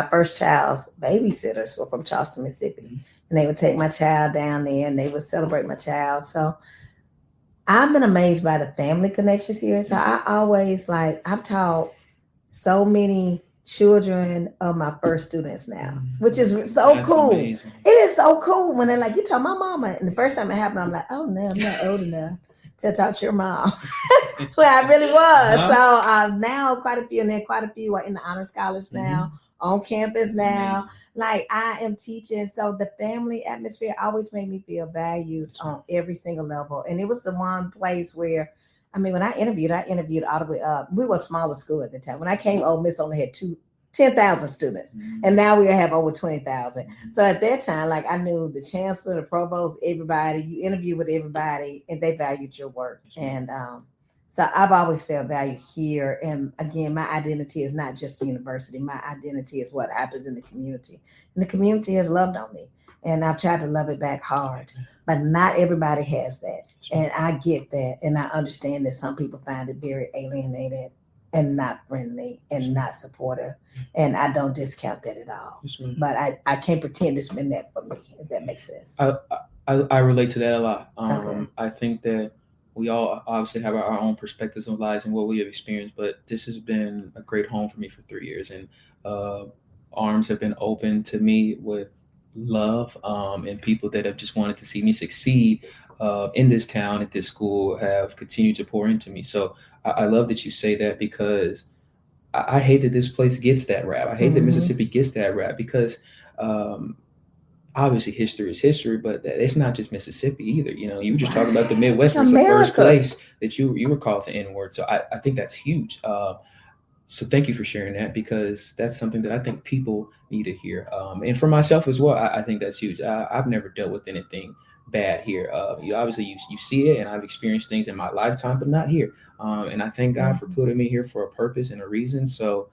first child's babysitters were from Charleston, Mississippi. And they would take my child down there and they would celebrate my child. So I've been amazed by the family connections here. So I always I've taught so many children of my first students now, which is so
That's
cool.
amazing.
It is so cool when they're like, you taught my mama. And the first time it happened, I'm like, oh no, I'm not old enough to talk to your mom. Well, I really was. So now quite a few, and then quite a few are in the honor scholars now, on campus now.
Amazing.
Like I am teaching. So the family atmosphere always made me feel valued on every single level. And it was the one place where, I mean, when I interviewed all the way up. We were a smaller school at the time. When I came, Ole Miss only had 10,000 students, and now we have over 20,000. So at that time, like I knew the chancellor, the provost, everybody. You interview with everybody, and they valued your work. And so I've always felt valued here. And again, my identity is not just the university. My identity is what happens in the community, and the community has loved on me, and I've tried to love it back hard. But not everybody has that, and I get that, and I understand that some people find it very alienated and not friendly and not supportive. And I don't discount that at all. But I can't pretend it's been that for me, if that makes sense.
I relate to that a lot. I think that we all obviously have our own perspectives on lives and what we have experienced, but this has been a great home for me for 3 years. And arms have been open to me with love, and people that have just wanted to see me succeed in this town, at this school, have continued to pour into me. So I love that you say that, because I hate that this place gets that rap. I hate that Mississippi gets that rap, because obviously history is history, but it's not just Mississippi either. You know, you were just talking about the Midwest was the first place that you were called the N-word. So I think that's huge. So thank you for sharing that, because that's something that I think people need to hear. And for myself as well, I think that's huge. I've never dealt with anything bad here. You obviously you see it, and I've experienced things in my lifetime, but not here. And I thank God for putting me here for a purpose and a reason. So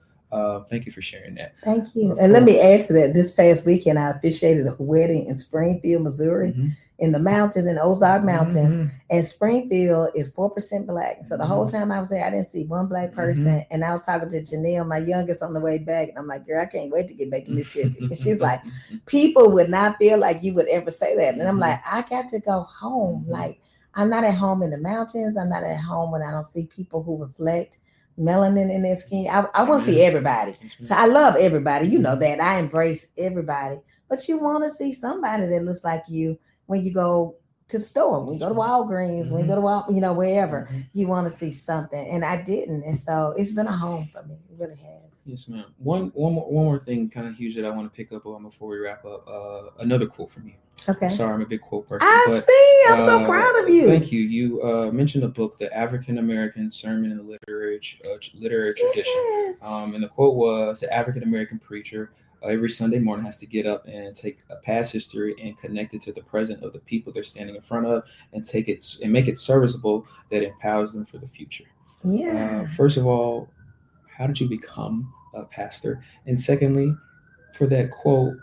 thank you for sharing that.
Thank you. And let me add to that. This past weekend, I officiated a wedding in Springfield, Missouri, in the mountains, in Ozark Mountains. And Springfield is 4% Black. So the whole time I was there, I didn't see one Black person. And I was talking to Janelle, my youngest, on the way back. And I'm like, girl, I can't wait to get back to Mississippi. And she's like, people would not feel like you would ever say that. And I'm like, I got to go home. Like, I'm not at home in the mountains. I'm not at home when I don't see people who reflect melanin in their skin. I want to see everybody. So I love everybody. You know that. I embrace everybody. But you want to see somebody that looks like you when you go to the store, when you go to Walgreens, when you go to wherever. You want to see something. And I didn't. And so it's been a home for me. It really has.
Yes, ma'am. One more thing kind of huge that I want to pick up on before we wrap up. Another quote from you.
Okay.
I'm sorry, I'm a big quote person.
I'm so proud of you.
Thank you. You mentioned a book, The African American Sermon in the Literary Tradition. And the quote was, the African American preacher every Sunday morning has to get up and take a past history and connect it to the present of the people they're standing in front of, and take it and make it serviceable that empowers them for the future.
Yeah.
First of all, how did you become a pastor? And secondly, for that quote,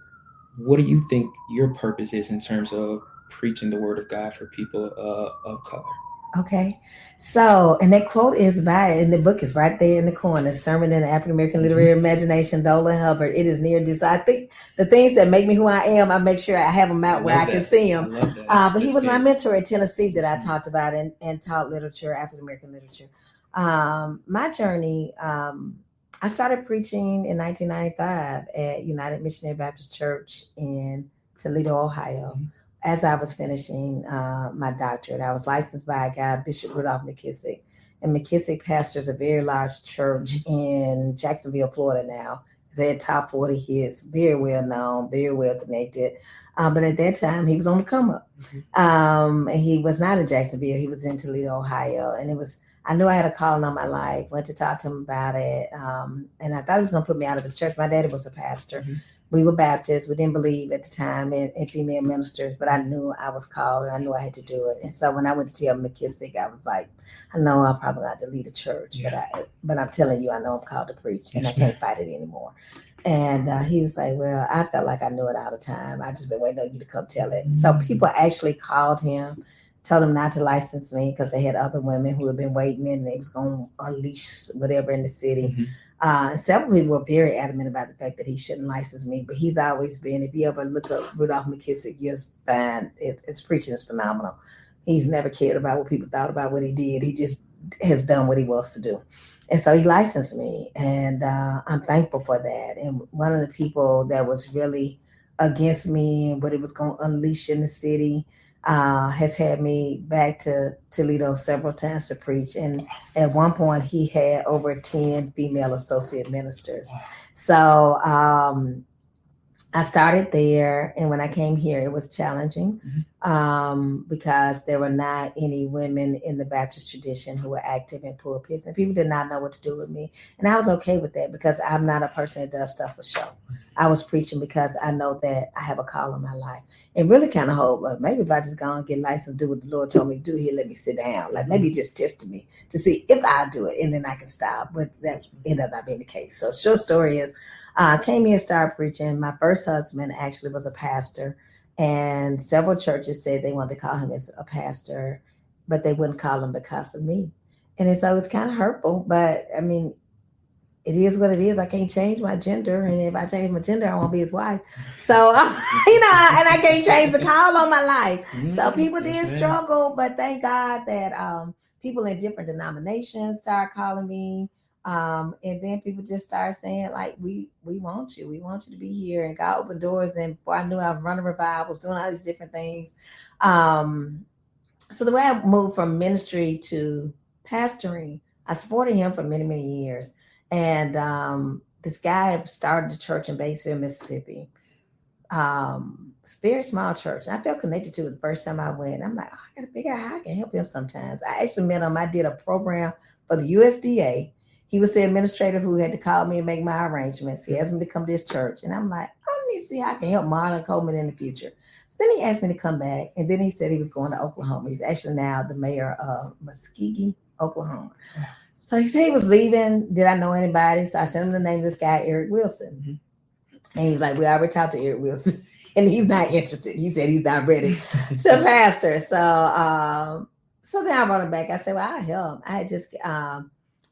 what do you think your purpose is in terms of preaching the word of God for people of color?
Okay. So, and that quote is and the book is right there in the corner, Sermon in the African American Literary Imagination, Daylan Hubbard. It is near this. I think the things that make me who I am, I make sure I have them out where I can see them. But he was my mentor at Tennessee that I talked about and taught literature, African American literature. My journey, I started preaching in 1995 at United Missionary Baptist Church in Toledo, Ohio. As I was finishing my doctorate, I was licensed by a guy, Bishop Rudolph McKissick. And McKissick pastors a very large church in Jacksonville, Florida now. They had top 40 hits, very well known, very well connected. But at that time, he was on the come up. And he was not in Jacksonville. He was in Toledo, Ohio. And I knew I had a calling on my life, went to talk to him about it. And I thought he was going to put me out of his church. My daddy was a pastor. We were Baptists. We didn't believe at the time in female ministers, but I knew I was called and I knew I had to do it. And so when I went to tell McKissick, I was like, I know I'm probably going to lead a church, but I'm telling you, I know I'm called to preach and I can't fight it anymore. And he was like, well, I felt like I knew it all the time. I just been waiting on you to come tell it. So people actually called him, told him not to license me because they had other women who had been waiting and they was going to unleash whatever in the city. Several people were very adamant about the fact that he shouldn't license me, but he's always been, if you ever look up Rudolph McKissick, you'll find its preaching is phenomenal. He's never cared about what people thought about what he did. He just has done what he wants to do. And so he licensed me, and I'm thankful for that. And one of the people that was really against me and what it was going to unleash in the city has had me back to Toledo several times to preach. And at one point, he had over 10 female associate ministers. So I started there, and when I came here, it was challenging because there were not any women in the Baptist tradition who were active in pulpits, and people did not know what to do with me. And I was okay with that because I'm not a person that does stuff for show. I was preaching because I know that I have a call in my life, and really kind of hope, well, maybe if I just go and get licensed, do what the Lord told me to do, He'll let me sit down. Like maybe just tested me to see if I do it, and then I can stop. But that ended up not being the case. So short story is, came here and started preaching. My first husband actually was a pastor, and several churches said they wanted to call him as a pastor, but they wouldn't call him because of me. And so it's kind of hurtful, but I mean, it is what it is. I can't change my gender, and if I change my gender, I won't be his wife. So, and I can't change the call on my life. So people did struggle, but thank God that people in different denominations started calling me. And then people just started saying, like, we want you. We want you to be here. And God opened doors. And before I knew, I was running revivals, doing all these different things. So the way I moved from ministry to pastoring, I supported him for many, many years. And this guy started a church in Batesville, Mississippi. It's a very small church. And I felt connected to it the first time I went. I'm like, oh, I got to figure out how I can help him sometimes. I actually met him. I did a program for the USDA. He was the administrator who had to call me and make my arrangements. He asked me to come to his church. And I'm like, oh, let me see how I can help Marlon Coleman in the future. So then he asked me to come back. And then he said he was going to Oklahoma. He's actually now the mayor of Muskogee, Oklahoma. So he said he was leaving. Did I know anybody? So I sent him the name of this guy, Eric Wilson. And he was like, we already talked to Eric Wilson. And he's not interested. He said he's not ready to pastor. So then I brought him back. I said, well, I'll help.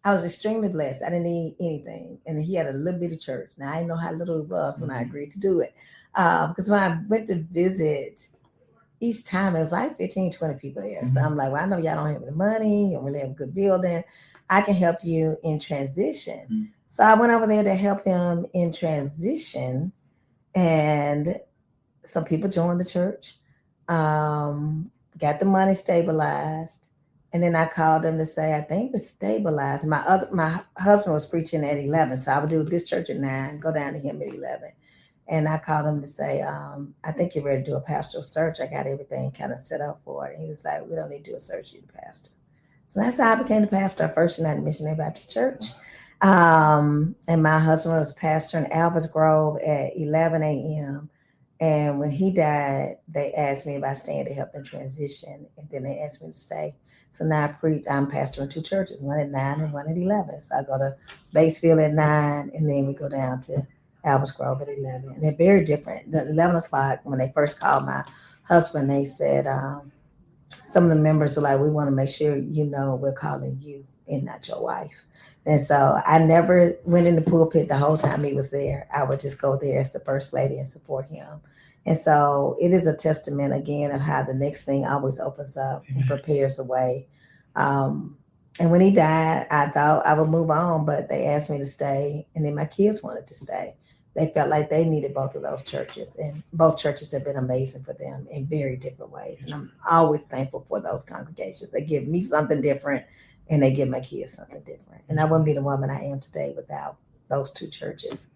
I was extremely blessed. I didn't need anything. And he had a little bitty church. Now, I didn't know how little it was when I agreed to do it. Because when I went to visit, each time it was like 15, 20 people there. So I'm like, well, I know y'all don't have any money. You don't really have a good building. I can help you in transition. So I went over there to help him in transition. And some people joined the church, got the money stabilized. And then I called them to say, I think it's stabilized. My husband was preaching at 11. So I would do this church at 9, go down to him at 11. And I called him to say, I think you're ready to do a pastoral search. I got everything kind of set up for it. And he was like, we don't need to do a search, you're the pastor. So that's how I became the pastor of First United Missionary Baptist Church. And my husband was pastor in Alvis Grove at 11 a.m. And when he died, they asked me about staying to help them transition. And then they asked me to stay. So now I'm pastoring 2 churches, one at 9 and one at 11. So I go to Batesville at 9, and then we go down to Alvis Grove at 11. And they're very different. At 11 o'clock, when they first called my husband, they said, some of the members were like, we want to make sure you know we're calling you and not your wife. And so I never went in the pulpit the whole time he was there. I would just go there as the first lady and support him. And so it is a testament, again, of how the next thing always opens up and prepares a way. And when he died, I thought I would move on, but they asked me to stay. And then my kids wanted to stay. They felt like they needed both of those churches. And both churches have been amazing for them in very different ways. And I'm always thankful for those congregations. They give me something different, and they give my kids something different. And I wouldn't be the woman I am today without those 2 churches.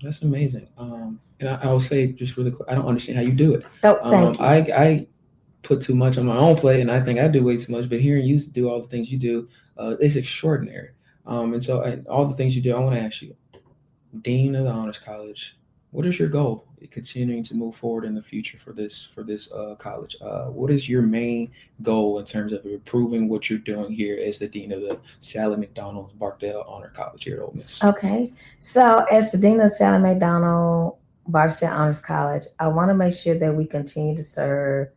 That's amazing. And I will say just really quick, I don't understand how you do it.
Oh, thank you.
I put too much on my own plate, and I think I do way too much. But hearing you do all the things you do, it's extraordinary. And so all the things you do, I want to ask you, Dean of the Honors College, what is your goal continuing to move forward in the future for this college? What is your main goal in terms of improving what you're doing here as the Dean of the Sally McDonell Barksdale Honor College here at Ole Miss?
Okay. So as the Dean of Sally McDonell Barksdale Honors College, I want to make sure that we continue to serve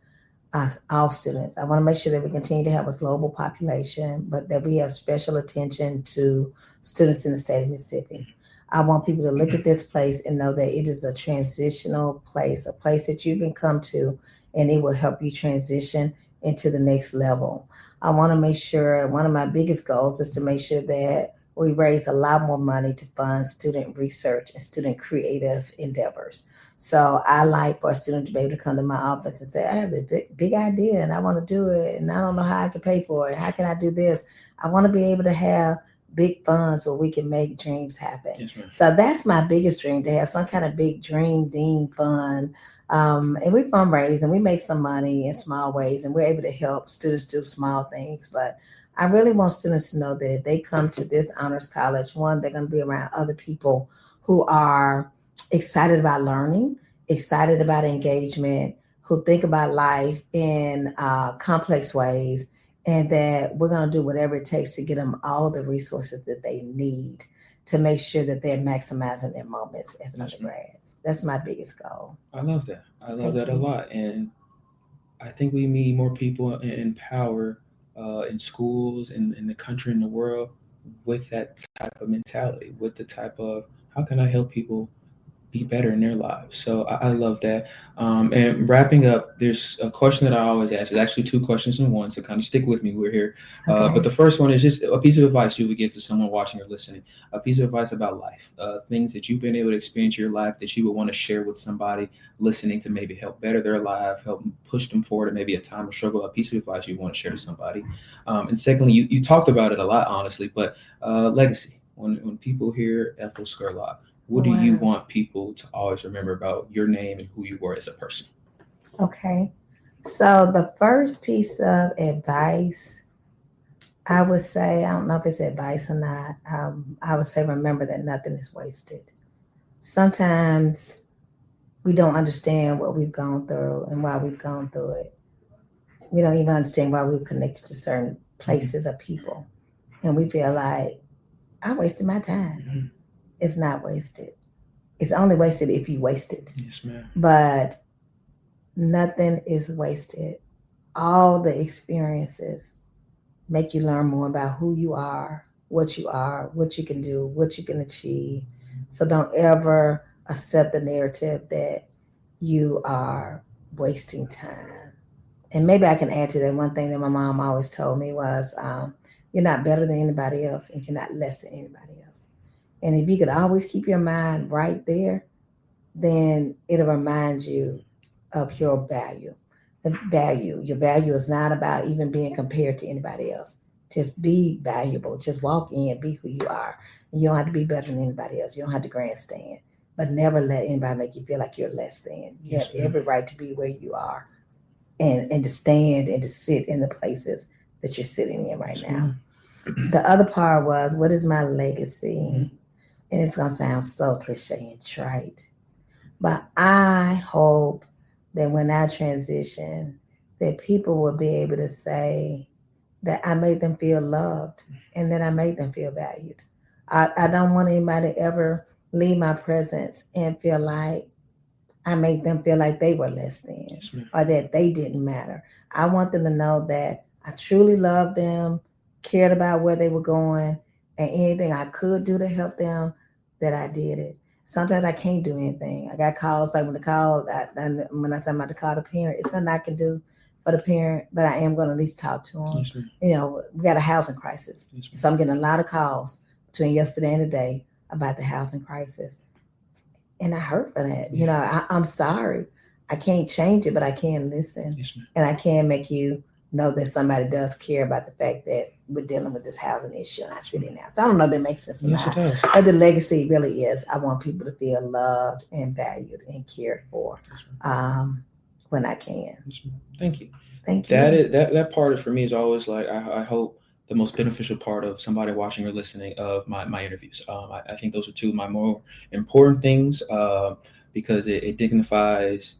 all students. I want to make sure that we continue to have a global population, but that we have special attention to students in the state of Mississippi. I want people to look at this place and know that it is a transitional place, a place that you can come to, and it will help you transition into the next level. I want to make sure one of my biggest goals is to make sure that we raise a lot more money to fund student research and student creative endeavors. So I like for a student to be able to come to my office and say, I have this big idea and I want to do it and I don't know how I can pay for it. How can I do this? I want to be able to have big funds where we can make dreams happen.
Yes,
so that's my biggest dream, to have some kind of big dream dean fund. And we fundraise and we make some money in small ways and we're able to help students do small things. But I really want students to know that if they come to this honors college, one, they're going to be around other people who are excited about learning, excited about engagement, who think about life in complex ways, and that we're going to do whatever it takes to get them all the resources that they need to make sure that they're maximizing their moments as undergrads. That's my biggest goal.
I love that. I love that a lot. And I think we need more people in power in schools, in the country, in the world, with that type of mentality, with the type of, how can I help people be better in their lives? So I love that. And wrapping up, there's a question that I always ask. It's actually two questions in one, so kind of stick with me. We're here. But the first one is just a piece of advice you would give to someone watching or listening, a piece of advice about life, things that you've been able to experience in your life that you would want to share with somebody listening to maybe help better their life, help push them forward in maybe a time of struggle, a piece of advice you want to share to somebody. And secondly, you talked about it a lot, honestly, but legacy. When people hear Ethel Scurlock, what do you want people to always remember about your name and who you were as a person?
Okay. So the first piece of advice, I would say, I don't know if it's advice or not, I would say remember that nothing is wasted. Sometimes we don't understand what we've gone through and why we've gone through it. We don't even understand why we're connected to certain places or people. And we feel like, I wasted my time. Mm-hmm. It's not wasted. It's only wasted if you waste it.
Yes, ma'am.
But nothing is wasted. All the experiences make you learn more about who you are, what you can do, what you can achieve. So don't ever accept the narrative that you are wasting time. And maybe I can add to that. One thing that my mom always told me was, you're not better than anybody else and you're not less than anybody else. And if you could always keep your mind right there, then it'll remind you of your value. Your value is not about even being compared to anybody else. Just be valuable. Just walk in, be who you are. And you don't have to be better than anybody else. You don't have to grandstand. But never let anybody make you feel like you're less than. You have every right to be where you are and to stand and to sit in the places that you're sitting in right now. The other part was, what is my legacy? Mm-hmm. And it's going to sound so cliche and trite. But I hope that when I transition, that people will be able to say that I made them feel loved and that I made them feel valued. I don't want anybody to ever leave my presence and feel like I made them feel like they were less than or that they didn't matter. I want them to know that I truly loved them, cared about where they were going, and anything I could do to help them, that I did it. Sometimes I can't do anything. I got calls, like when I say I'm about to call the parent, it's nothing I can do for the parent, but I am going to at least talk to them. Yes, we got a housing crisis. Yes, so I'm getting a lot of calls between yesterday and today about the housing crisis. And I hurt for that. I'm sorry. I can't change it, but I can listen. Yes, and I can make you know that somebody does care about the fact that we're dealing with this housing issue and I sit in now. So I don't know if that makes sense or not. But the legacy really is, I want people to feel loved and valued and cared for when I can.
Thank you.
Thank you.
That part for me is always like, I hope the most beneficial part of somebody watching or listening of my interviews. I think those are two of my more important things because it dignifies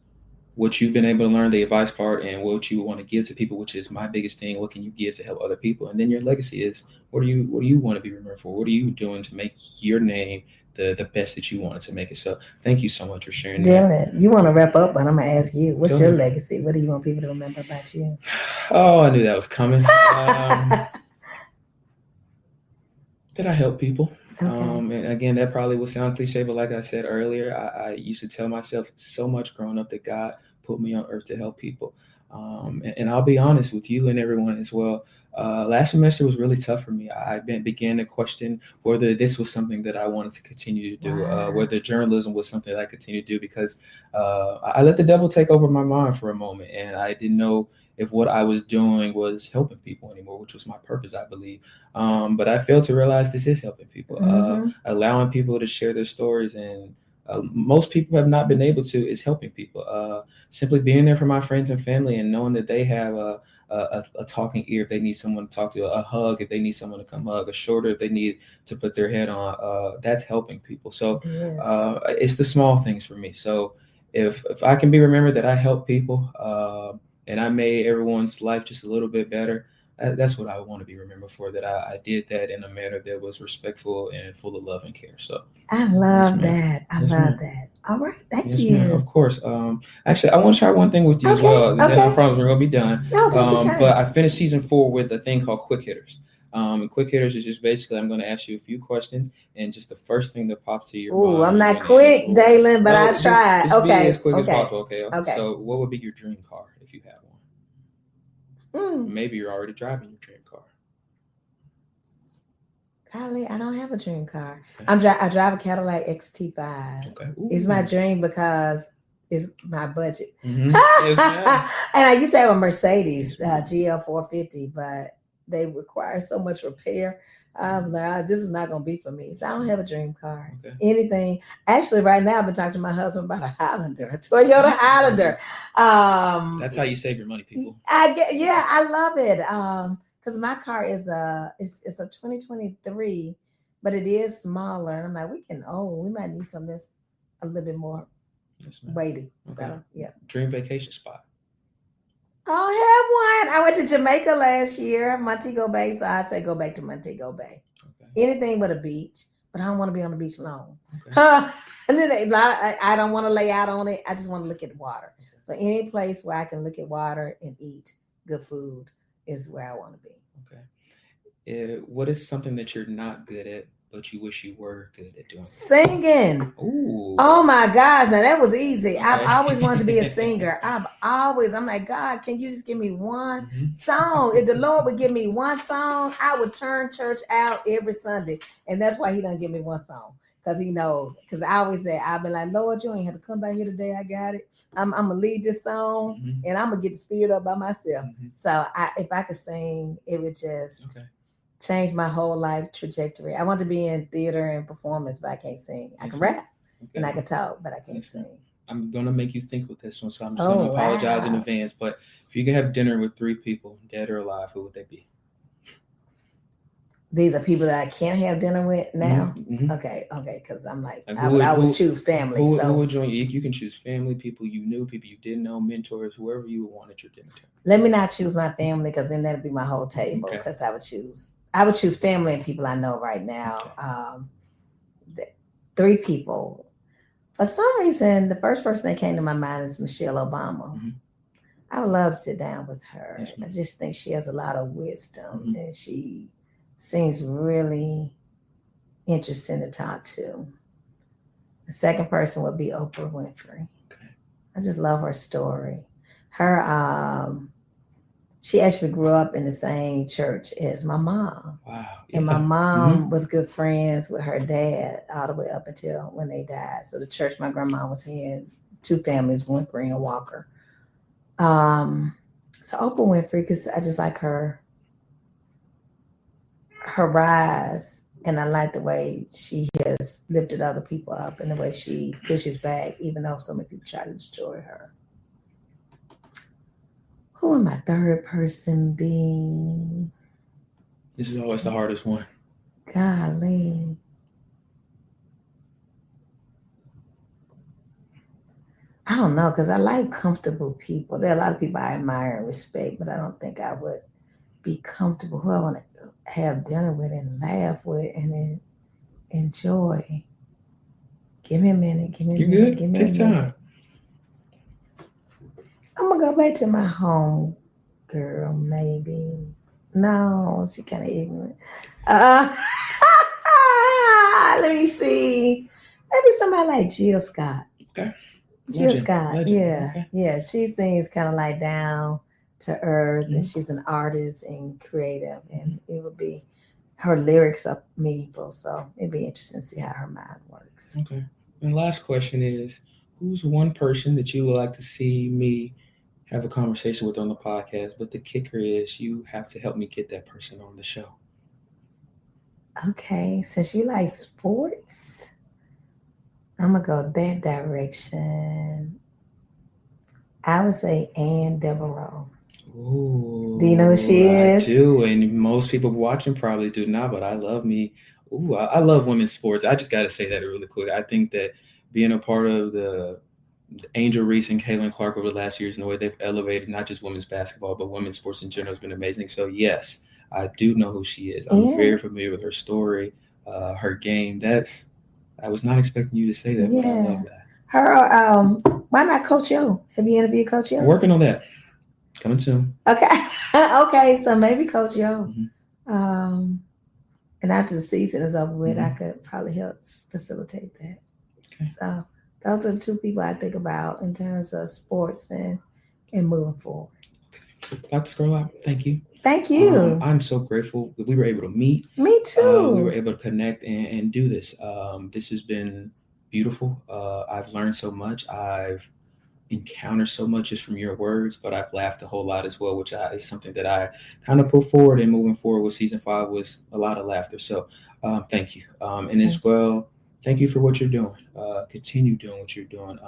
what you've been able to learn, the advice part, and what you want to give to people, which is my biggest thing. What can you give to help other people? And then your legacy is, what do you want to be remembered for? What are you doing to make your name the best that you wanted to make it? So thank you so much for sharing that.
Dylan, you want to wrap up, but I'm going to ask you, what's your legacy? What do you want people to remember about you?
Oh, I knew that was coming. That I help people. Okay. And again, that probably will sound cliche, but like I said earlier, I used to tell myself so much growing up that God put me on earth to help people. And I'll be honest with you and everyone as well. Last semester was really tough for me. I began to question whether this was something that I wanted to continue to do,
Wow.
whether journalism was something that I continue to do, because I let the devil take over my mind for a moment, and I didn't know if what I was doing was helping people anymore, which was my purpose, I believe. But I failed to realize this is helping people, allowing people to share their stories, and most people have not been able to, is helping people. Simply being there for my friends and family and knowing that they have a talking ear if they need someone to talk to, a hug if they need someone to come hug, a shoulder if they need to put their head on. That's helping people. So it's the small things for me. So if I can be remembered that I help people and I made everyone's life just a little bit better, that's what I want to be remembered for, that I did that in a manner that was respectful and full of love and care. So
I love that. I love that. All right. Thank you.
Ma'am. Of course. Actually, I want to try one thing with you as well. And then I promise we're going to be done.
No, take your time.
But I finished season 4 with a thing called Quick Hitters. And Quick Hitters is just basically, I'm going to ask you a few questions, and just the first thing that pops to your mind.
I'm not quick, Daylan, but I tried.
Just be as quick as possible. Okay. So what would be your dream car if you had one? Maybe you're already driving your dream car.
Golly, I don't have a dream car. Okay. I drive a Cadillac XT5. Okay. It's my dream because it's my budget. Yes, and I used to have a Mercedes GL 450, but they require so much repair. I'm like, this is not going to be for me. So I don't have a dream car. Okay. Anything. Actually, right now, I've been talking to my husband about a Highlander, a Toyota Highlander.
That's how you save your money, people.
I love it. Because my car is it's a 2023, but it is smaller. And I'm like, we might need something that's a little bit more weighty. Okay. So, yeah.
Dream vacation spot.
I have one. I went to Jamaica last year, Montego Bay. So I say go back to Montego Bay. Okay. Anything but a beach, but I don't want to be on the beach long. Okay. And then I don't want to lay out on it. I just want to look at the water. Okay. So any place where I can look at water and eat good food is where I want to be.
Okay. What is something that you're not good at, but you wish you were good at doing?
Singing.
Ooh.
Oh my gosh. Now that was easy. Okay. I've always wanted to be a singer. I'm like, God, can you just give me one song? If the Lord would give me one song, I would turn church out every Sunday. And that's why he doesn't give me one song. Because he knows. Because I always say, I've been like, Lord, you ain't have to come back here today. I got it. I'm going to lead this song and I'm going to get the spirit up by myself. So if I could sing, it would just change my whole life trajectory. I want to be in theater and performance, but I can't sing. I can rap and I can talk, but I can't sing.
I'm going to make you think with this one. So I'm just going to apologize in advance. But if you could have dinner with 3 people, dead or alive, who would they be?
These are people that I can't have dinner with now. Okay. Because I'm like, I would choose family.
Who would join you? You can choose family, people you knew, people you didn't know, mentors, whoever you would want at your dinner table.
Let me not choose my family, because then that'd be my whole table. Because I would choose family and people I know right now. 3 people. For some reason, the first person that came to my mind is Michelle Obama. I would love to sit down with her. Yes, I just think she has a lot of wisdom and she seems really interesting to talk to. The second person would be Oprah Winfrey. I just love her story. She actually grew up in the same church as my mom. Wow. Yeah. And my mom was good friends with her dad all the way up until when they died. So the church my grandma was in, 2 families, Winfrey and Walker. So Oprah Winfrey, because I just like her rise, and I like the way she has lifted other people up and the way she pushes back, even though so many people try to destroy her. Who would my third person be?
This is always the hardest one.
Golly. I don't know, because I like comfortable people. There are a lot of people I admire and respect, but I don't think I would be comfortable. Who I want to have dinner with and laugh with and then enjoy. Give me a minute.
You good? Take time.
I'm going to go back to my home girl, maybe. No, she kind of ignorant. Let me see. Maybe somebody like Jill Scott.
Okay.
Jill Scott, yeah. Yeah, she seems kind of like down to earth, and she's an artist and creative, and it would be her lyrics are meaningful. So it'd be interesting to see how her mind works.
Okay. And last question is, who's one person that you would like to see me have a conversation with on the podcast? But the kicker is you have to help me get that person on the show.
Okay, since you like sports, I'm gonna go that direction. I would say Ann Devereaux.
Ooh,
Do you know who she is?
I do, and most people watching probably do not, but I love me. Ooh, I love women's sports. I just got to say that really quick. I think that being a part of the Angel Reese and Caitlin Clark over the last years and the way they've elevated not just women's basketball, but women's sports in general has been amazing. So, yes, I do know who she is. I'm very familiar with her story, her game. I was not expecting you to say that, but I love that.
Her, why not Coach Yo? Have you interviewed Coach Yo?
I'm working on that. Coming soon.
Okay. Okay, so maybe Coach Yo. And after the season is over with, I could probably help facilitate that. Okay. So those are the two people I think about in terms of sports and moving forward.
Okay. Dr. Scurlock, thank you.
Thank you.
I'm so grateful that we were able to meet.
Me too.
We were able to connect and do this. This has been beautiful. I've learned so much. I've encountered so much just from your words, but I've laughed a whole lot as well, which is something that I kind of put forward, and moving forward with season 5 was a lot of laughter. So thank you. And as well, thank you for what you're doing. Continue doing what you're doing.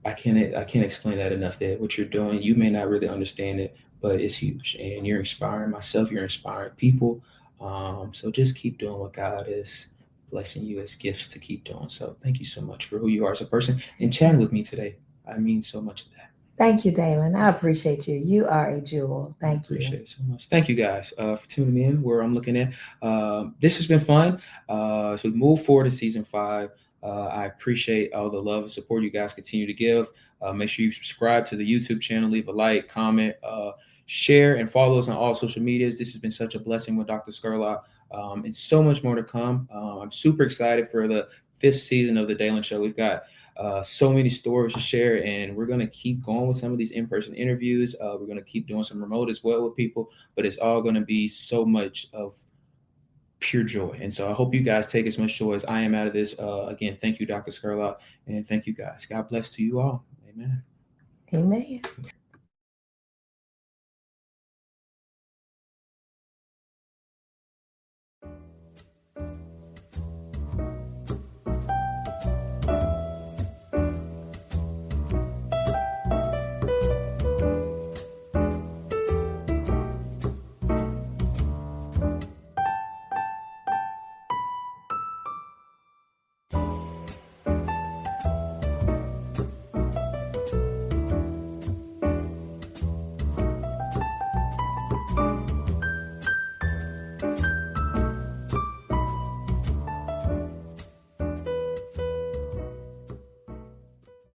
I can't explain that enough. That what you're doing, you may not really understand it, but it's huge, and you're inspiring myself. You're inspiring people. So just keep doing what God is blessing you as gifts to keep doing. So thank you so much for who you are as a person and chatting with me today. I mean so much of that.
Thank you, Daylan. I appreciate you. You are a jewel. Thank you.
Appreciate it so much. Thank you guys for tuning in where I'm looking at. This has been fun. So we move forward to season 5. I appreciate all the love and support you guys continue to give. Make sure you subscribe to the YouTube channel, leave a like, comment, share, and follow us on all social medias. This has been such a blessing with Dr. Scurlock. And so much more to come. I'm super excited for the 5th season of the Daylan Show. We've got so many stories to share, and we're going to keep going with some of these in-person interviews. We're going to keep doing some remote as well with people, but it's all going to be so much of pure joy. And so I hope you guys take as much joy as I am out of this. Again, thank you, Dr. Scurlock, and thank you guys. God bless to you all. Amen.
Amen. Okay.